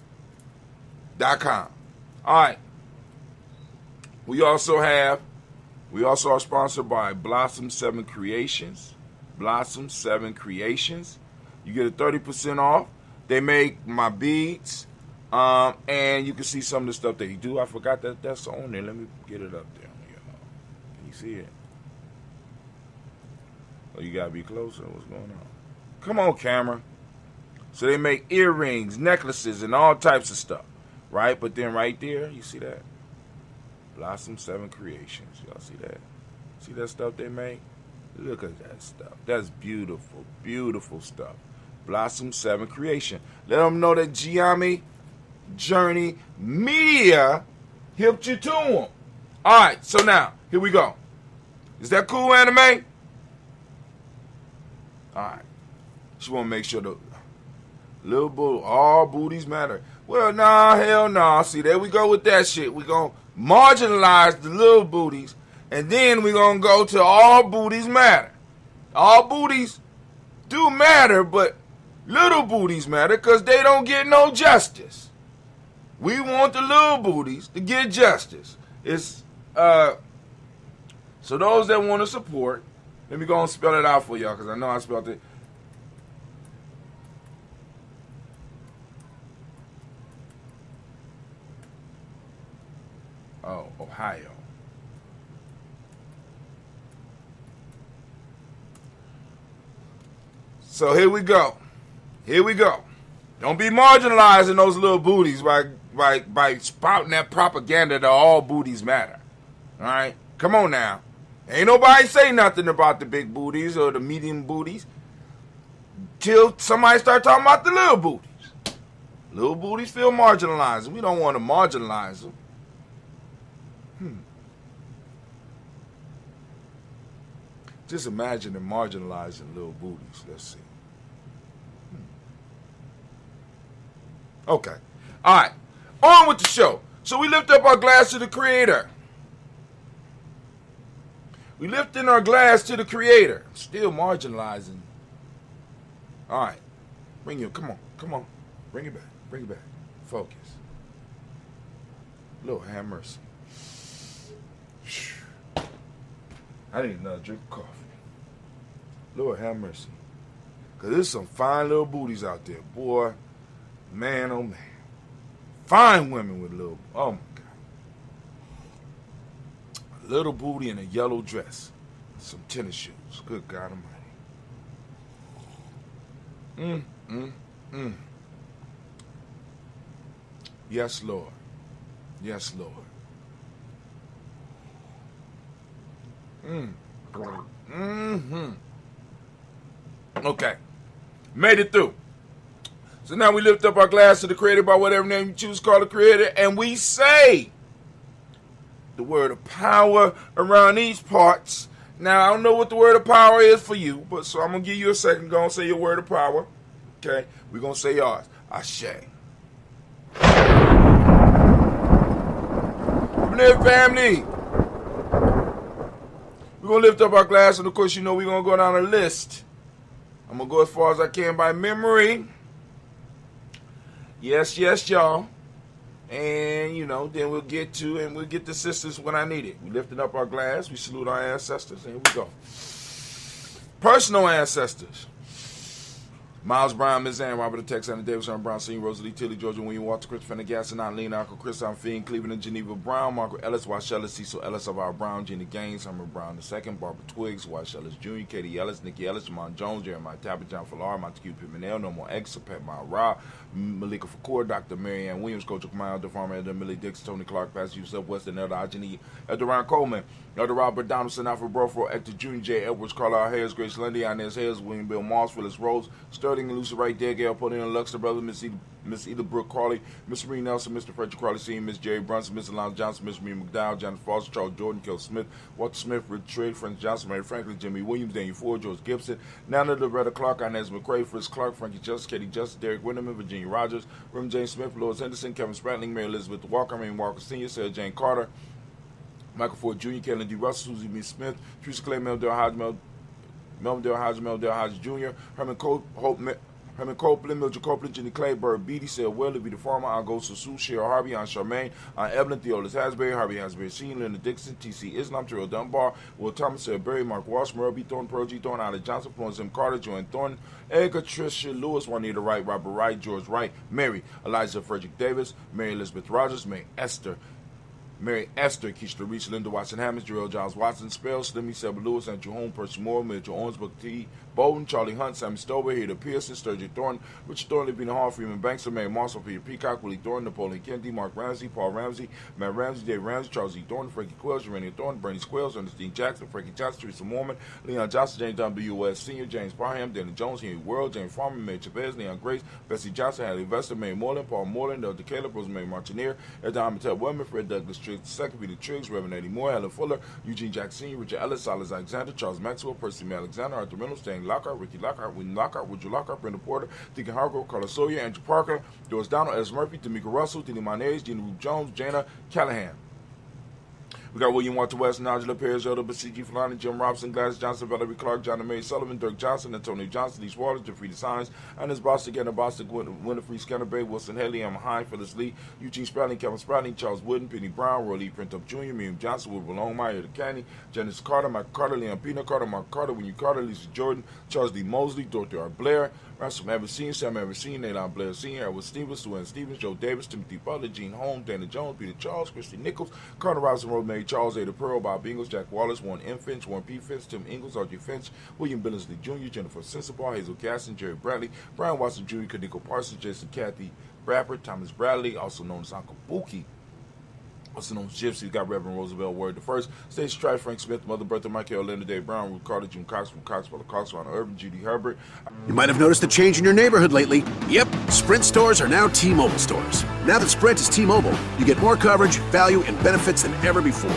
[SPEAKER 10] All right. We also are sponsored by Blossom 7 Creations. Blossom 7 Creations. You get a 30% off. They make my beads. And you can see some of the stuff they do. I forgot that's on there. Let me get it up there. Can you see it? Oh, you gotta be closer. What's going on? Come on, camera. So they make earrings, necklaces, and all types of stuff, right? But then right there, you see that? Blossom 7 Creations. Y'all see that? See that stuff they make? Look at that stuff. That's beautiful, beautiful stuff. Blossom 7 Creation. Let them know that Ujamaa Journey Media helped you to them. All right, so now, here we go. Is that cool, Anime? All right. Just want to make sure the little boo, all booties matter. Well, nah, hell nah. See, there we go with that shit. We going to marginalize the little booties, and then we going to go to all booties matter. All booties do matter, but little booties matter because they don't get no justice. We want the little booties to get justice. It's, so those that want to support, let me go and spell it out for y'all because I know I spelled it. Oh, Ohio. So here we go. Here we go. Don't be marginalizing those little booties by spouting that propaganda that all booties matter. All right? Come on now. Ain't nobody say nothing about the big booties or the medium booties till somebody start talking about the little booties. Little booties feel marginalized. We don't want to marginalize them. Just imagine them marginalizing little booties. Let's see. Okay. All right. On with the show. So we lift up our glass to the Creator. We lifting our glass to the Creator. Still marginalizing. All right. Come on. Bring it back. Focus. Lord have mercy. I need another drink of coffee. Lord have mercy. Because there's some fine little booties out there. Boy, man, oh man. Fine women with little, oh my God. A little booty in a yellow dress. Some tennis shoes. Good God Almighty. Yes, Lord. Yes, Lord. Okay. Made it through. So now we lift up our glass to the Creator by whatever name you choose to call the Creator, and we say the word of power around these parts Now, I don't know what the word of power is for you, but so I'm going to give you a second. Go and say your word of power. Okay? We're going to say yours. Ashe. Family. We're going to lift up our glass, and of course, you know we're going to go down a list. I'm going to go as far as I can by memory. Yes, y'all. And, you know, then we'll get the sisters when I need it. We lifting up our glass. We salute our ancestors. And here we go. Personal ancestors. Miles Brown, Ms. Ann, Robert the Texan, Davidson Brown, Senior, Rosalie Tilly, Georgia, William Walter, Christopher Gasson, Eileen, Uncle Chris, I'm Fiend, Cleveland and Geneva Brown, Margaret Ellis, Wash Ellis, Cecil Ellis of our Brown, Jenny Gaines, Summer Brown II, Barbara Twiggs, Wash Ellis Jr., Katie Ellis, Nikki Ellis, Jamon Jones, Jeremiah Tapper, John Fallar, Montague Pimenel, No More X, Pet Ma Ra, Malika Fakour, Dr. Mary Ann Williams, Coach Kamal, DeFarmer, Elder Millie Dix, Tony Clark, Pastor Yusuf Weston, Elder Ajani, Elder Ron Coleman, Elder Robert Donaldson, Alfred Brofro, Hector Jr., J. Edwards, Carlisle Harris, Grace Lundy, Inez Harris, William Bill Moss, Phyllis Rose, Sterling and Lucy Wright, Gail Podin and Luxor Brother, Miss Eda Brooke Carley, Miss Marie Nelson, Mr. Frederick Carley Sr., Miss Jerry Brunson, Miss Alonzo Johnson, Miss Marie McDowell, Jonathan Foster, Charles Jordan, Kel Smith, Walter Smith, Rich Trade, Frank Johnson, Mary Franklin, Jimmy Williams, Daniel Ford, George Gibson, Nana Loretta Clark, Inez McCrae, Fritz Clark, Frankie Justice, Katie Justice, Derek Winderman, Virginia Rogers, Rim James Smith, Lois Henderson, Kevin Spratling, Mary Elizabeth Walker, Maine Walker Sr., Sarah Jane Carter, Michael Ford Jr., Kellen D. Russell, Susie B. Smith, Teresa Clay, Melvin Dale Hodge Jr., Herman Copeland, Mildred Copeland, Jenny Clay, Bird Beatty, Sarah Willie, Be the Farmer, Aunt Ghost Sue, Cheryl Harvey, Aunt Charmaine, Aunt Evelyn, Theolis Hasbury, Harvey Hasbury Sr., Linda Dixon, T.C. Islam, Terrell Dunbar, Will Thomas, Sarah Berry, Mark Walsh, Merle B. Thorne, Pearl G. Thorne, Ida Johnson, Florence M. Carter, Joanne Thornton, Erica Tricia Lewis, Juanita Wright, Robert Wright, George Wright, Mary, Eliza Frederick Davis, Mary Elizabeth Rogers, Mary Esther, Keisha Reese, Linda Watson Hammonds, Jarrell Giles Watson, Spell, Slimmy, Seba Lewis, Andrew Holmes, Percy Moore, Mitchell Owens, Booker T. Bowden, Charlie Hunt, Sammy Stover, Hida Pearson, Sturgeon Thornton, Richard Thornley, Bina Hall, Freeman Banks, Mary Marshall, Peter Peacock, Willie Thornton, Napoleon Kennedy, Mark Ramsey, Paul Ramsey, Matt Ramsey, Dave Ramsey, Charles E. Thornton, Frankie Quells, Urania Thornton, Bernie Squills, Ernestine Jackson, Frankie Johnson, Teresa Mormon, Leon Johnson, James W. West Sr., James Parham, Danny Jones, Henry World, James Farmer, Mary Chavez, Leon Grace, Bessie Johnson, Hallie Vester, Mary Moreland, Paul Moreland, Elder Caleb, Rosemary Martineer, Edna Amatel Wellman, Fred Douglas Triggs II, Peter Triggs, Reverend Eddie Moore, Helen Fuller, Eugene Jackson Sr., Richard Ellis, Silas Alexander, Charles Maxwell, Percy M. Alexander, Arthur Reynolds, Stan Lockhart, Ricky Lockhart, William Lockhart, Woodrow Lockhart, Brenda Porter, Deacon Hargrove, Carlos Sawyer, Andrew Parker, Doris Donald, S. Murphy, Tamika Russell, Dini Manes, Gina Ruth Jones, Jana Callahan. We got William Walter West, Nigel Perez, Yoda, Basiji Fulani, Jim Robson, Gladys Johnson, Valerie Clark, John and Mary Sullivan, Dirk Johnson, Antonio Johnson, Lee Waters, Jeffrey Signs, Ernest Bostic, Anna Bostic, Winifred Scannerberry, Wilson Haley, Emma Hine, Phyllis Lee, Eugene Sprouting, Kevin Sprouting, Charles Wooden, Penny Brown, Roy Lee Printup Jr., Miriam Johnson, Wilbur Longmire, The Candy, Janice Carter, Michael Carter, Leon Pino Carter, Mark Carter, William Carter, Lisa Jordan, Charles D. Mosley, Dorothy R. Blair, Ransom Evans Sr., Sam Evans Sr., Naylon Blair Sr., Edward Stevens, Suann Stevens, Joe Davis, Timothy Butler, Gene Holmes, Dana Jones, Peter Charles, Christy Nichols, Carter Robinson, Rosemary Charles, Ada Pearl, Bob Ingles, Jack Wallace, Warren M. Finch, Warren P. Finch, Tim Ingles, R.J. Finch, William Billingsley Jr., Jennifer Sensabaugh, Hazel Gaston, Jerry Bradley, Brian Watson Jr., Kaniko Parsons, Jason Kathy Bradford, Thomas Bradley, also known as Uncle Buki, also known as Gypsy. We got Reverend Roosevelt Word the First, Stacey Strife, Frank Smith, Mother Bertha, Michael, Linda Day Brown, Ruth Carter, June Cox, from Cox, Paula Cox, Ron Urban, Judy Herbert.
[SPEAKER 1] You might have noticed a change in your neighborhood lately. Yep, Sprint stores are now T-Mobile stores. Now that Sprint is T-Mobile, you get more coverage, value, and benefits than ever before.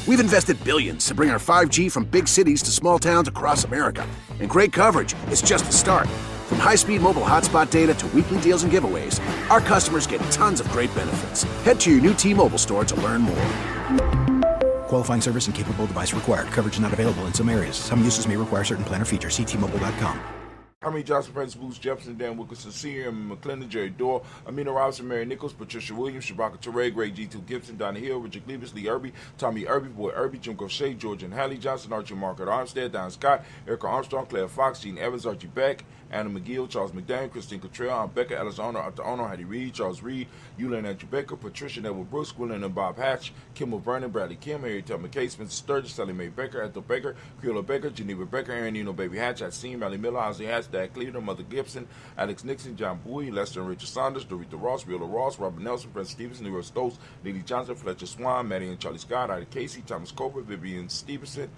[SPEAKER 1] We've invested billions to bring our 5G from big cities to small towns across America. And great coverage is just the start. From high-speed mobile hotspot data to weekly deals and giveaways, our customers get tons of great benefits. Head to your new T-Mobile store to learn more.
[SPEAKER 11] Qualifying service and capable device required. Coverage not available in some areas. Some uses may require certain plan or features. See T-Mobile.com.
[SPEAKER 10] Harmony Johnson, Francis Booth, Jefferson, Dan Wilkinson Sr., Emma McClendon, Jerry Dorr, Amina Robinson, Mary Nichols, Patricia Williams, Shabaka Teray, Greg G2 Gibson, Donna Hill, Richard Cleavis, Lee Irby, Tommy Irby, Boy Irby, Jim Gaucher, George and Hallie Johnson, Archie Margaret Armstead, Don Scott, Erica Armstrong, Claire Fox, Gene Evans, Archie Beck, Anna McGill, Charles McDaniel, Christine Cottrell, Aunt Becca, Alice Honor, Arthur Honor, Heidi Reed, Charles Reed, Eula and Andrew Baker, Patricia Neville Brooks, Gwendolyn and Bob Hatch, Kimball Vernon, Bradley Kim, Harry Tubman McKay, Spencer Sturgis, Sally Mae Baker, Ethel Baker, Creola Baker, Geneva Baker, Aaron Nino, Baby Hatch, Asim, Riley Miller, Ozzie Hatch, Dad Cleveland, Mother Gibson, Alex Nixon, John Bowie, Lester and Richard Saunders, Dorita Ross, Viola Ross, Robert Nelson, Fred Stevenson, Leroy Stokes, Lily Johnson, Fletcher Swan, Maddie and Charlie Scott, Ida Casey, Thomas Cooper, Vivian Stevenson,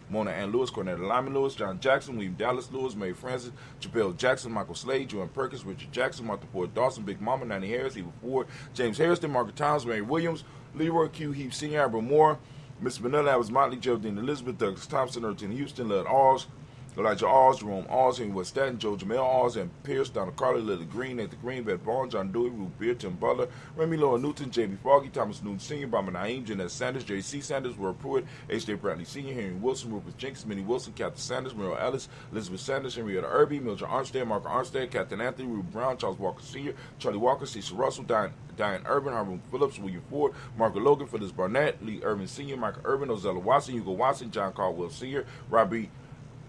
[SPEAKER 10] Mona Ann Lewis, Cornetta Lyman Lewis, John Jackson, William Dallas Lewis, Mary Francis, Chappelle Jackson, Michael Slade, Joanne Perkins, Richard Jackson, Martha Ford Dawson, Big Mama, Nanny Harris, Eva Ford, James Harrison, Margaret Towns, Mary Williams, Leroy Q. Heap Sr., Albert Moore, Mr. Vanilla Adams, Motley, Geraldine Elizabeth, Douglas Thompson, Ertin Houston, Lud Alls, Elijah Alls, Jerome Alls, Henry West Stanton, Joe Jamel Alls, and Pierce, Donald Carly, Lily Green, Nathan Green, Beth Vaughn, John Dewey, Ruth Beard, Tim Butler, Remy Laura Newton, J.B. Foggy, Thomas Newton Sr., Brahma Naeem, Jeanette Sanders, J.C. Sanders, Will Pruitt, H.J. Bradley Sr., Henry Wilson, Rupert Jenkins, Minnie Wilson, Captain Sanders, Merrill Ellis, Elizabeth Sanders, Henrietta Irby, Mildred Armstead, Mark Armstead, Captain Anthony, Ruben Brown, Charles Walker Sr., Charlie Walker, Cecil Russell, Diane Urban, Harvey Phillips, William Ford, Margaret Logan, Phyllis Barnett, Lee Urban Sr., Michael Urban, Ozella Watson, Hugo Watson, John Caldwell Sr., Robbie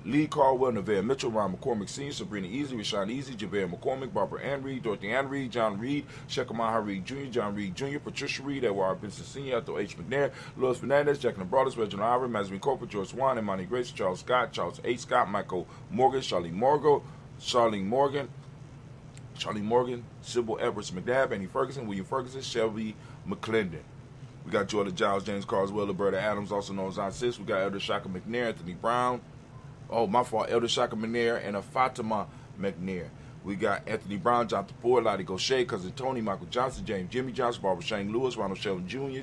[SPEAKER 10] Lee Caldwell, Nevaeh Mitchell, Ron McCormick Sr., Sabrina Easy, Rashawn Easy, Javale McCormick, Barbara Ann Reed, Dorothy Ann Reed, John Reed, Shekamaha Reed Jr., John Reed Jr., Patricia Reed, Edward Benson Sr., Ethel H. McNair, Louis Fernandez, Jacqueline Broadus, Reginald Ivory, Mazmin Coper, George Swan, Imani Grace, Charles Scott, Charles A. Scott, Michael Morgan, Charlene Morgan, Sybil Edwards McNabb, Annie Ferguson, William Ferguson, Shelby McClendon. We got Jordan Giles, James Carswell, Roberta Adams, also known as Aunt Sis. We got Elder Shaka McNair, Anthony Brown. Oh, my fault. Elder Shaka McNair and Fatima McNair. We got Anthony Brown, Jonathan Ford, Lottie Gaucher, Cousin Tony, Michael Johnson, James Jimmy Johnson, Barbara Shane Lewis, Ronald Sheldon Jr.,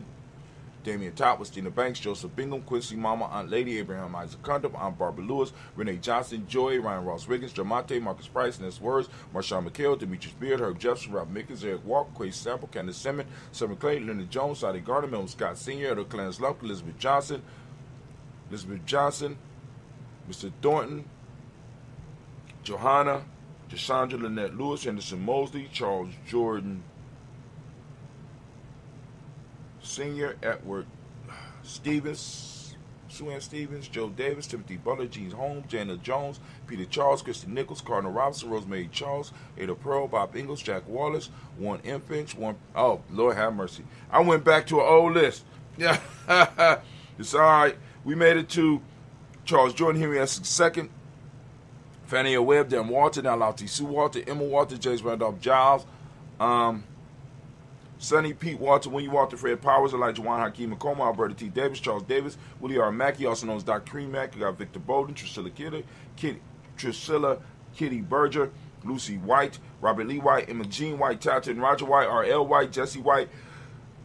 [SPEAKER 10] Damian Top, Christina Banks, Joseph Bingham, Quincy Mama, Aunt Lady, Abraham Isaac Condom, Aunt Barbara Lewis, Renee Johnson, Joy, Ryan Ross Wiggins, Jamonte, Marcus Price, Ness Words, Marshawn McHale, Demetrius Beard, Herb Jefferson, Rob Mickens, Eric Walker, Quay Sample, Candace Simmons, Summer Clay, Leonard Jones, Sadi Gardner, Milton Scott Sr., Elder Clarence Lump, Elizabeth Johnson, Mr. Thornton, Johanna, Deshandra Lynette Lewis, Henderson Mosley, Charles Jordan Sr., Edward Stevens, Sue Ann Stevens, Joe Davis, Timothy Butler, Jean Holmes, Jana Jones, Peter Charles, Kristen Nichols, Cardinal Robinson, Rosemary Charles, Ada Pearl, Bob Ingalls, Jack Wallace, Warren M. Finch, oh, Lord have mercy. I went back to an old list. Yeah, it's all right. We made it to Charles Jordan, Henry S. II, Fannie Webb, Dan Walter, now Lautie Sue Walter, Emma Walter, James Randolph Giles, Sonny Pete Walter, William Walter, Fred Powers, Elijah Juan, Hakeem McComa, Alberta T. Davis, Charles Davis, Willie R. Mackey, also known as Dr. Cream Mack. We got Victor Bolden, Priscilla Kitty Berger, Lucy White, Robert Lee White, Emma Jean White, Talented Roger White, R.L. White, Jesse White,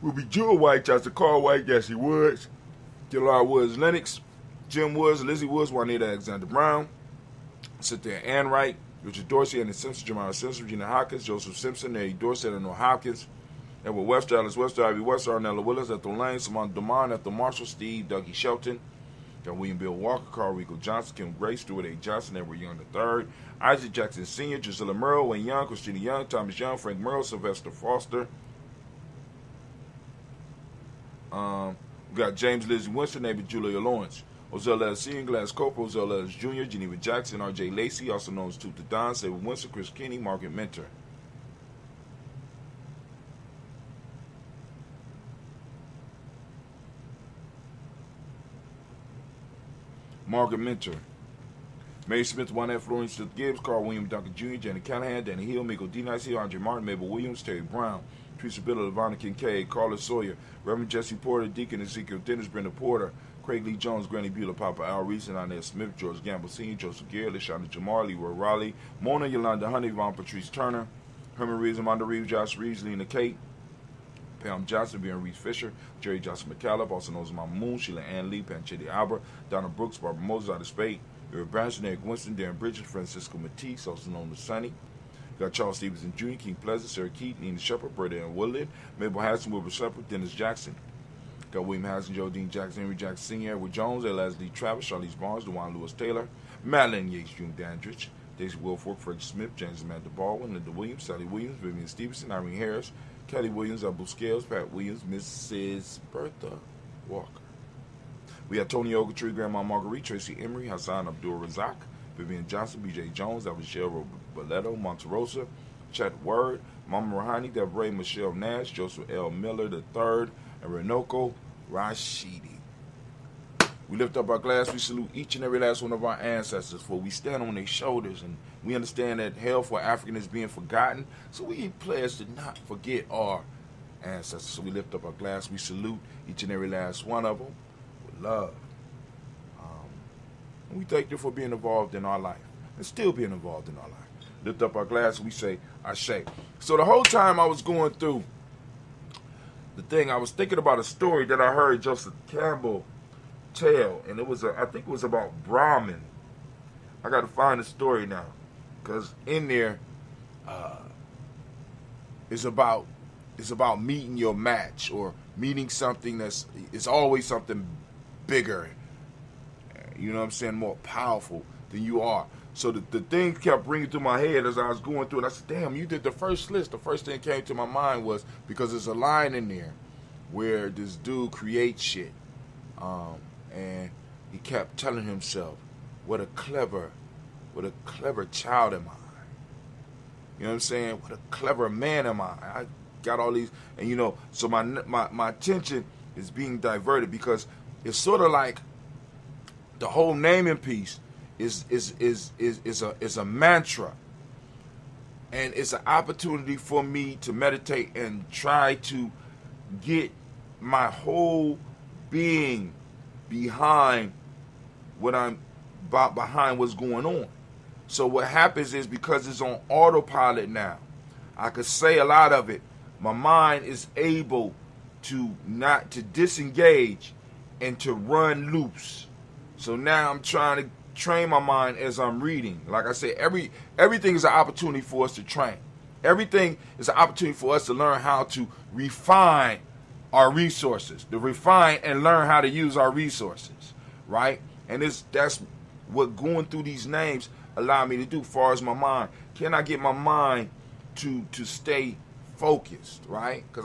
[SPEAKER 10] Ruby Jewel White, Justin Carl White, Jesse Woods, Gillard Woods, Lennox, Jim Woods, Lizzie Woods, Juanita Alexander Brown, Cynthia Ann Wright, Richard Dorsey, Andy Simpson, Jamala Simpson, Regina Hopkins, Joseph Simpson, Eddie Dorsey, Eleanor Hopkins, Edward Webster, Alice Webster, Ivy Webster, Arnella Willis, Ethel Lane, Simone Damon, Ethel Marshall, Steve, Dougie Shelton, got William Bill Walker, Carl Rico Johnson, Kim Gray, Stuart A. Johnson, Edward Young III, Isaac Jackson Sr., Gisela Merle, Wayne Young, Christina Young, Thomas Young, Frank Merle, Sylvester Foster. We got James Lizzie Winston, neighbor Julia Lawrence, Ozella L. Sr., Glass Cooper, Ozella L. Jr., Geneva Jackson, R.J. Lacey, also known as Tooth the Don, Saber Winston, Chris Kinney, Margaret Mentor. Margaret Mentor, Mary Smith, Juanette Florence Smith Gibbs, Carl William Duncan Jr., Janet Callahan, Danny Hill, Miko D. Nice Hill, Andre Martin, Mabel Williams, Terry Brown, Teresa Biddle, Lavonna Kincaid, Carla Sawyer, Reverend Jesse Porter, Deacon Ezekiel Dennis, Brenda Porter, Craig Lee Jones, Granny Beulah, Papa Al Reese, and Inez Smith, George Gamble Sr., Joseph Gare, Lashonda Jamar, Leroy Raleigh, Mona Yolanda Honey, Von Patrice Turner, Herman Reeves, Amanda Reeves, Josh Reeves, Lena Kate, Pam Johnson, Bjorn Reese Fisher, Jerry Johnson McCallum, also known as Mama Moon, Sheila Ann Lee, Panchetti Albert, Donna Brooks, Barbara Moses out of Spade, Eric Branson, Eric Winston, Darren Bridges, Francisco Matisse, also known as Sonny. Got Charles Stevenson Jr., King Pleasant, Sarah Keaton, Nina Shepard, Brenda Ann Woodland, Mabel Hassan, Wilbur Shepard, Dennis Jackson. Got William Hassan, Joe Dean Jackson, Henry Jackson Sr., Edward Jones, Leslie Travis, Charlize Barnes, DeJuan Lewis Taylor, Madeline Yates Jr. Dandridge, Daisy Wilfork, Frederick Smith, James Amanda Baldwin, Linda Williams, Sally Williams, Vivian Stevenson, Irene Harris, Kelly Williams, Abu Scales, Pat Williams, Mrs. Bertha Walker. We have Tony Ogletree, Grandma Marguerite, Tracy Emery, Hassan Abdul Razak, Vivian Johnson, B.J. Jones, Michelle Roboletto, Monterosa, Chet Word, Mama Rahani, Deborah Michelle Nash, Joseph L. Miller III, and Renoko Rashidi. We lift up our glass, we salute each and every last one of our ancestors, for we stand on their shoulders, and we understand that hell for African is being forgotten, so we pledge to not forget our ancestors. So we lift up our glass, we salute each and every last one of them with love. And we thank you for being involved in our life, and still being involved in our life. Lift up our glass, we say, Ashe. So the whole time I was going through the thing, I was thinking about a story that I heard Joseph Campbell tell, and I think it was about Brahmin. I got to find the story now, because in there, it's about meeting your match, or meeting something it's always something bigger, you know what I'm saying, more powerful than you are. So the thing kept ringing through my head as I was going through it. I said, damn, you did the first list. The first thing that came to my mind was, because there's a line in there where this dude creates shit. And he kept telling himself, what a clever child am I. You know what I'm saying? What a clever man am I. I got all these, and you know, so my attention is being diverted, because it's sort of like the whole naming piece is a mantra, and it's an opportunity for me to meditate and try to get my whole being behind behind what's going on. So what happens is, because it's on autopilot now, I could say a lot of it. My mind is able to not to disengage and to run loose. So now I'm trying to train my mind as I'm reading. Like I said, everything is an opportunity for us to train. Everything is an opportunity for us to learn how to refine our resources, to refine and learn how to use our resources, right? And that's what going through these names allow me to do, as far as my mind. Can I get my mind to stay focused, right? Because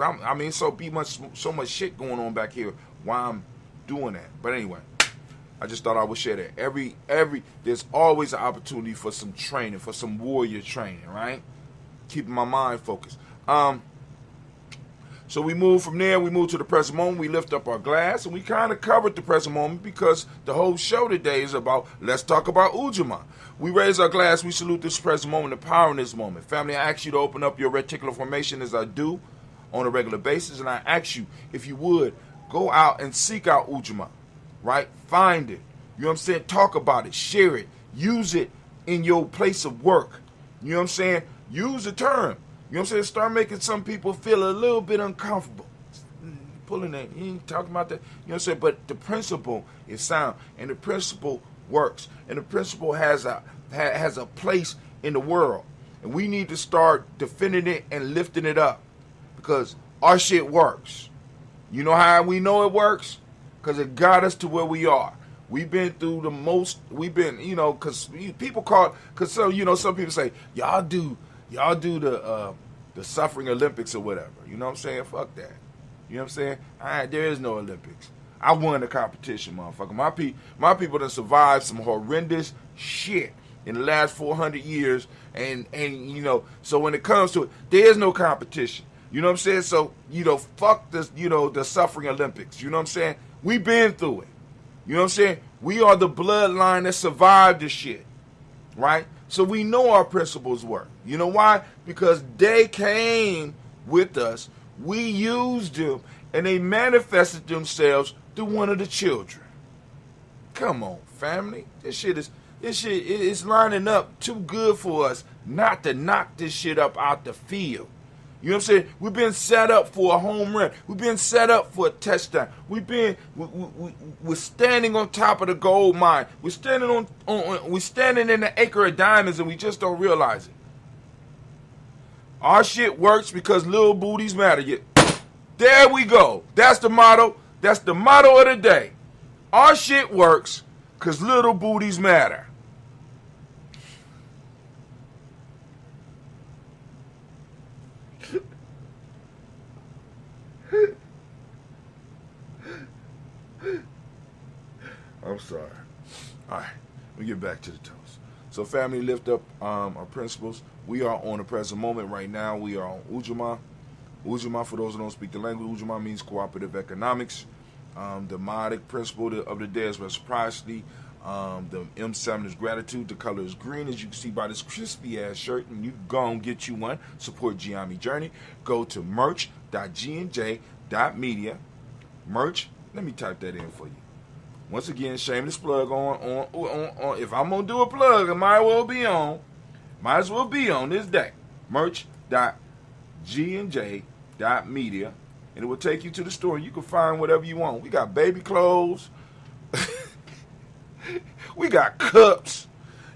[SPEAKER 10] so much shit going on back here while I'm doing that. But anyway, I just thought I would share that. There's always an opportunity for some training, for some warrior training, right? Keeping my mind focused. So we move from there, we move to the present moment, we lift up our glass, and we kind of covered the present moment, because the whole show today is about, let's talk about Ujamaa. We raise our glass, we salute this present moment, the power in this moment. Family, I ask you to open up your reticular formation, as I do on a regular basis, and I ask you, if you would, go out and seek out Ujamaa, right? Find it. You know what I'm saying? Talk about it, share it, use it in your place of work. You know what I'm saying? Use the term. You know what I'm saying? Start making some people feel a little bit uncomfortable. Pulling that. You ain't talking about that. You know what I'm saying? But the principle is sound, and the principle works, and the principle has a place in the world, and we need to start defending it and lifting it up, because our shit works. You know how we know it works? Because it got us to where we are. We've been through the most. We've been, you know, because people call, because some people say, y'all do the suffering Olympics or whatever. You know what I'm saying? Fuck that. You know what I'm saying? There is no Olympics. I won the competition, motherfucker. My people done survived some horrendous shit in the last 400 years, and you know, so when it comes to it, there is no competition. You know what I'm saying? So, you know, fuck this, you know, the suffering Olympics. You know what I'm saying? We've been through it. You know what I'm saying? We are the bloodline that survived this shit, right? So we know our principles work. You know why? Because they came with us. We used them, and they manifested themselves through one of the children. Come on, family. This shit is lining up too good for us not to knock this shit up out the field. You know what I'm saying? We've been set up for a home run. We've been set up for a touchdown. We're standing on top of the gold mine. We're standing we're standing in the acre of diamonds, and we just don't realize it. Our shit works because little booties matter. There we go. That's the motto. That's the motto of the day. Our shit works because little booties matter. I'm sorry. All right, we get back to the toast. So, family, lift up our principles. We are on the present moment right now. We are on Ujamaa. Ujamaa, for those who don't speak the language, Ujamaa means cooperative economics. The modic principle of the day is reciprocity. The M7 is gratitude. The color is green, as you can see by this crispy-ass shirt. And you can go and get you one. Support Ujamaa Journey. Go to merch.gnj.media. Merch, let me type that in for you. Once again, shameless plug on. If I'm going to do a plug, it might as well be on this day. Merch.gnj.media. and it will take you to the store. You can find whatever you want. We got baby clothes. We got cups.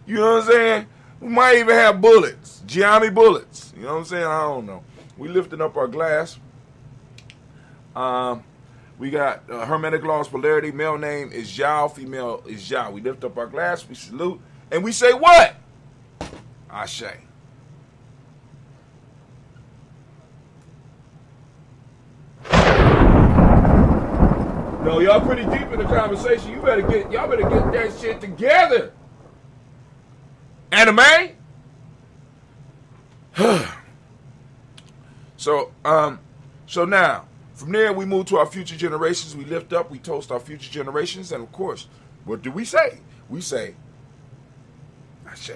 [SPEAKER 10] You know what I'm saying? We might even have bullets, Gianni bullets. You know what I'm saying? I don't know. We lifting up our glass. We got Hermetic Laws Polarity. Male name is Yao. Female is Yao. We lift up our glass. We salute. And we say what? Ashe. No, y'all pretty deep in the conversation. Y'all better get that shit together. Anime? So now, from there we move to our future generations. We lift up, we toast our future generations, and of course, what do we say? We say, Ashe.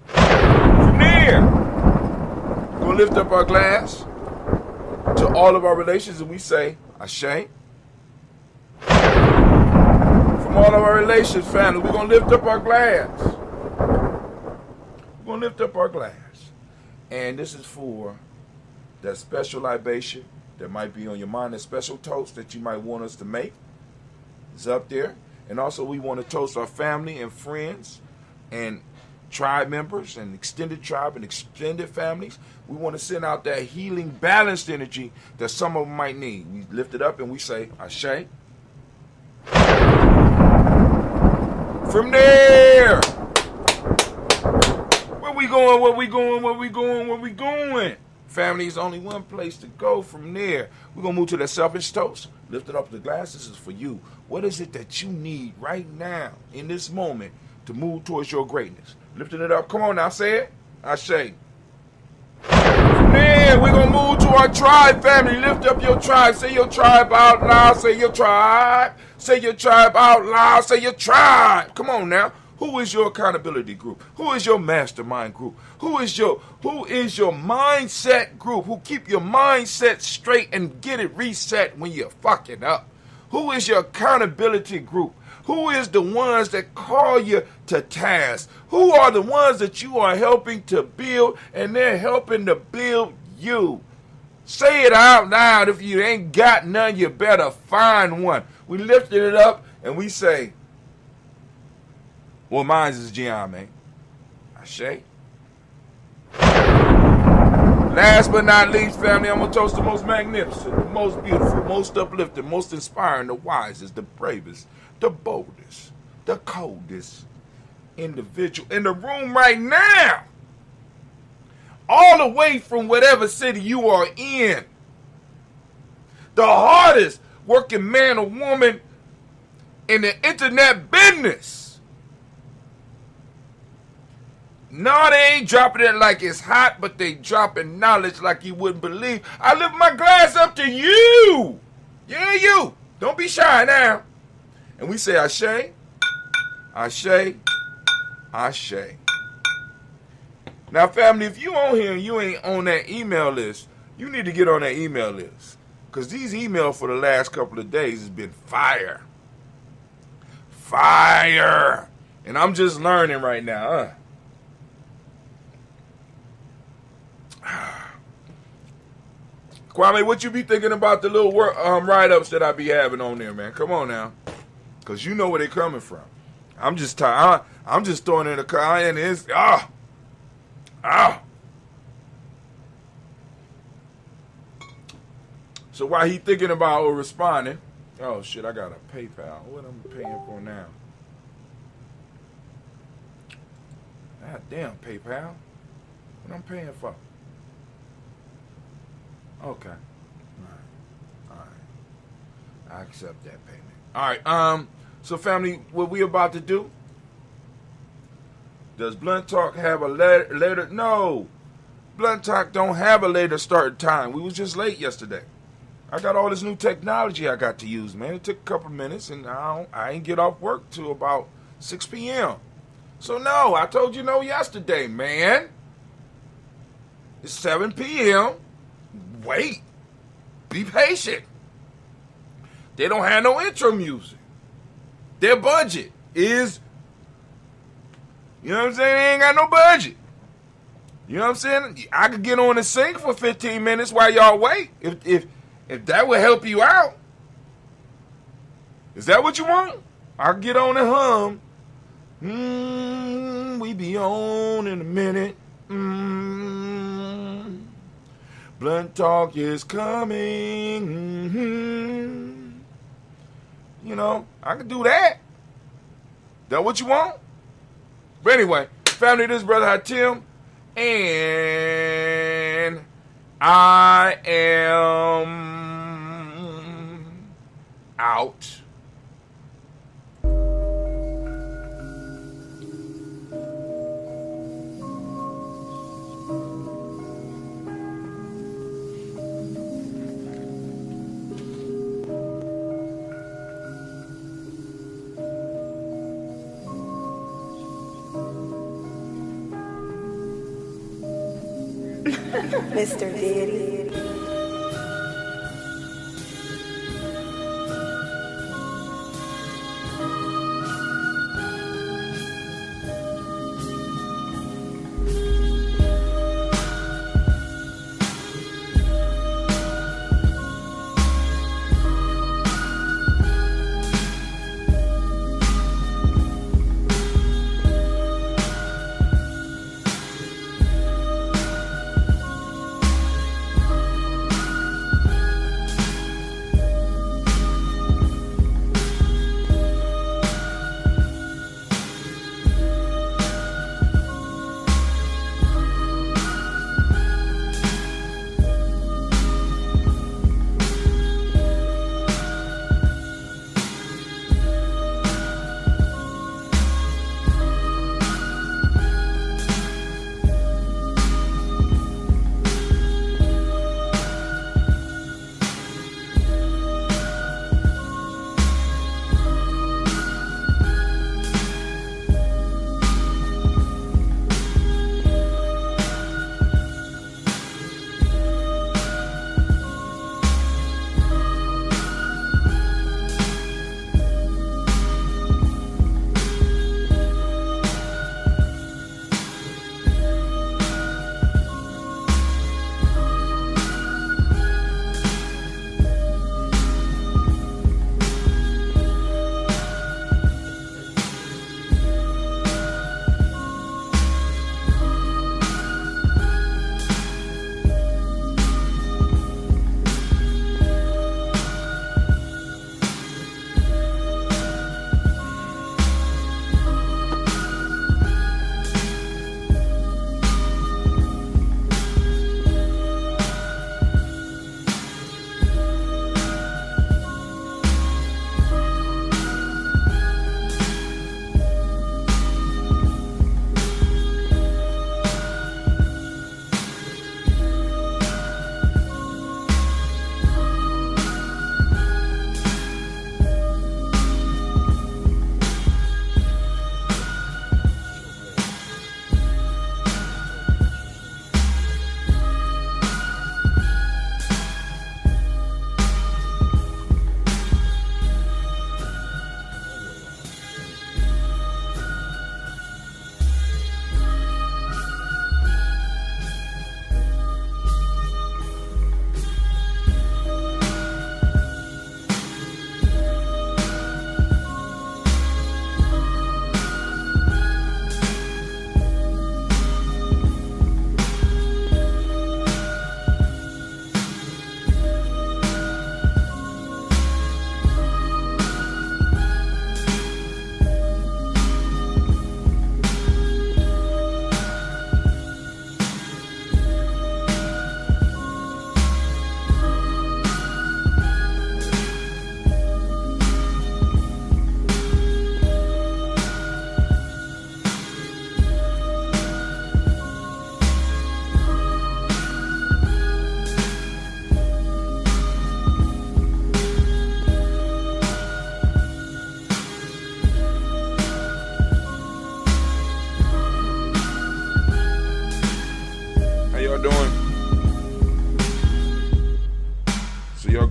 [SPEAKER 10] From there, we're going to lift up our glass to all of our relations, and we say, Ashe. From all of our relations, family, we're going to lift up our glass. We're going to lift up our glass. And this is for that special libation that might be on your mind, that special toast that you might want us to make. It's up there. And also we want to toast our family and friends and tribe members and extended tribe and extended families. We want to send out that healing, balanced energy that some of them might need. We lift it up and we say, Ashe. From there, where we going? Family is only one place to go from there. We're going to move to the selfish toast. Lift it up the glass. This is for you. What is it that you need right now in this moment to move towards your greatness? Lifting it up. Come on now, say it. Ashe. From there, we're going to move to our tribe, family. Lift up your tribe. Say your tribe out loud. Say your tribe. Say your tribe out loud. Say your tribe. Come on now. Who is your accountability group? Who is your mastermind group? Who is your mindset group? Who keep your mindset straight and get it reset when you're fucking up? Who is your accountability group? Who is the ones that call you to task? Who are the ones that you are helping to build and they're helping to build you? Say it out loud. If you ain't got none, you better find one. We lifted it up and we say, well, mine is Gianni. Ashe. Last but not least, family, I'm going to toast the most magnificent, the most beautiful, most uplifting, most inspiring, the wisest, the bravest, the boldest, the coldest individual in the room right now. All the way from whatever city you are in. The hardest working man or woman in the internet business. No, they ain't dropping it like it's hot, but they dropping knowledge like you wouldn't believe. I lift my glass up to you. Yeah, you. Don't be shy now. And we say Ashe, Ashe, Ashe. Now, family, if you on here and you ain't on that email list, you need to get on that email list. Because these emails for the last couple of days has been fire. Fire. And I'm just learning right now, Kwame, what you be thinking about the little write-ups that I be having on there, man? Come on now. Because you know where they coming from. I'm just tired. I'm just throwing in a car and it's, So while he thinking about or responding, oh shit, I got a PayPal. What am I paying for now? God damn, PayPal. What I'm paying for? Okay. All right. I accept that payment. All right. So family, what we about to do? Does Blunt Talk have a later? No. Blunt Talk don't have a later start time. We was just late yesterday. I got all this new technology I got to use, man. It took a couple minutes, and I ain't get off work till about 6 p.m. So no, I told you no yesterday, man. It's 7 p.m. Wait. Be patient. They don't have no intro music. Their budget is, you know what I'm saying? They ain't got no budget. You know what I'm saying? I could get on and sing for 15 minutes while y'all wait. if that would help you out, is that what you want? I'll get on and hum. We be on in a minute. Blunt talk is coming. You know, I can do that. That what you want? But anyway, family, this is Brother Hatim, and I am out.
[SPEAKER 9] Mr. Diddy.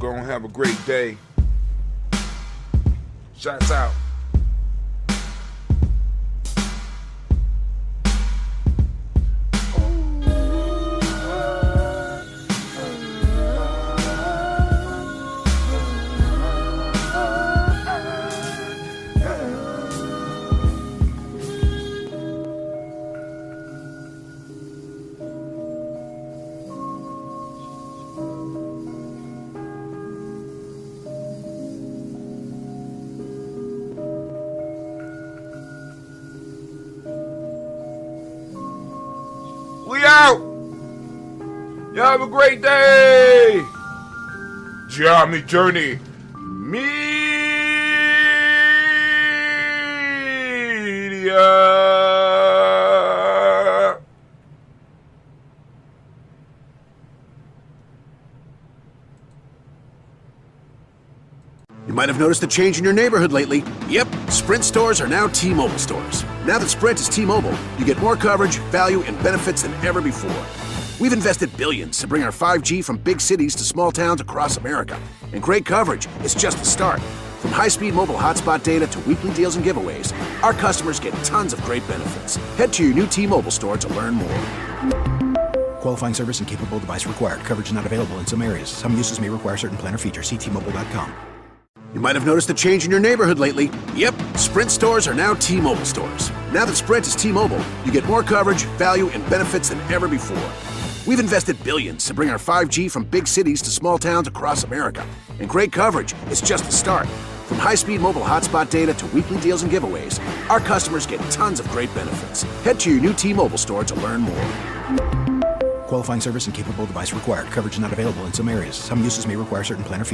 [SPEAKER 10] gonna have a great day. Shots out. out. Y'all have a great day. Journey. Media.
[SPEAKER 1] You might have noticed a change in your neighborhood lately. Yep, Sprint stores are now T-Mobile stores. Now that Sprint is T-Mobile, you get more coverage, value, and benefits than ever before. We've invested billions to bring our 5G from big cities to small towns across America. And great coverage is just the start. From high-speed mobile hotspot data to weekly deals and giveaways, our customers get tons of great benefits. Head to your new T-Mobile store to learn more.
[SPEAKER 11] Qualifying service and capable device required. Coverage not available in some areas. Some uses may require certain plan or features. See T-Mobile.com.
[SPEAKER 1] You might have noticed a change in your neighborhood lately. Yep, Sprint stores are now T-Mobile stores. Now that Sprint is T-Mobile, you get more coverage, value, and benefits than ever before. We've invested billions to bring our 5G from big cities to small towns across America. And great coverage is just the start. From high-speed mobile hotspot data to weekly deals and giveaways, our customers get tons of great benefits. Head to your new T-Mobile store to learn more.
[SPEAKER 11] Qualifying service and capable device required. Coverage not available in some areas. Some uses may require certain plan or features.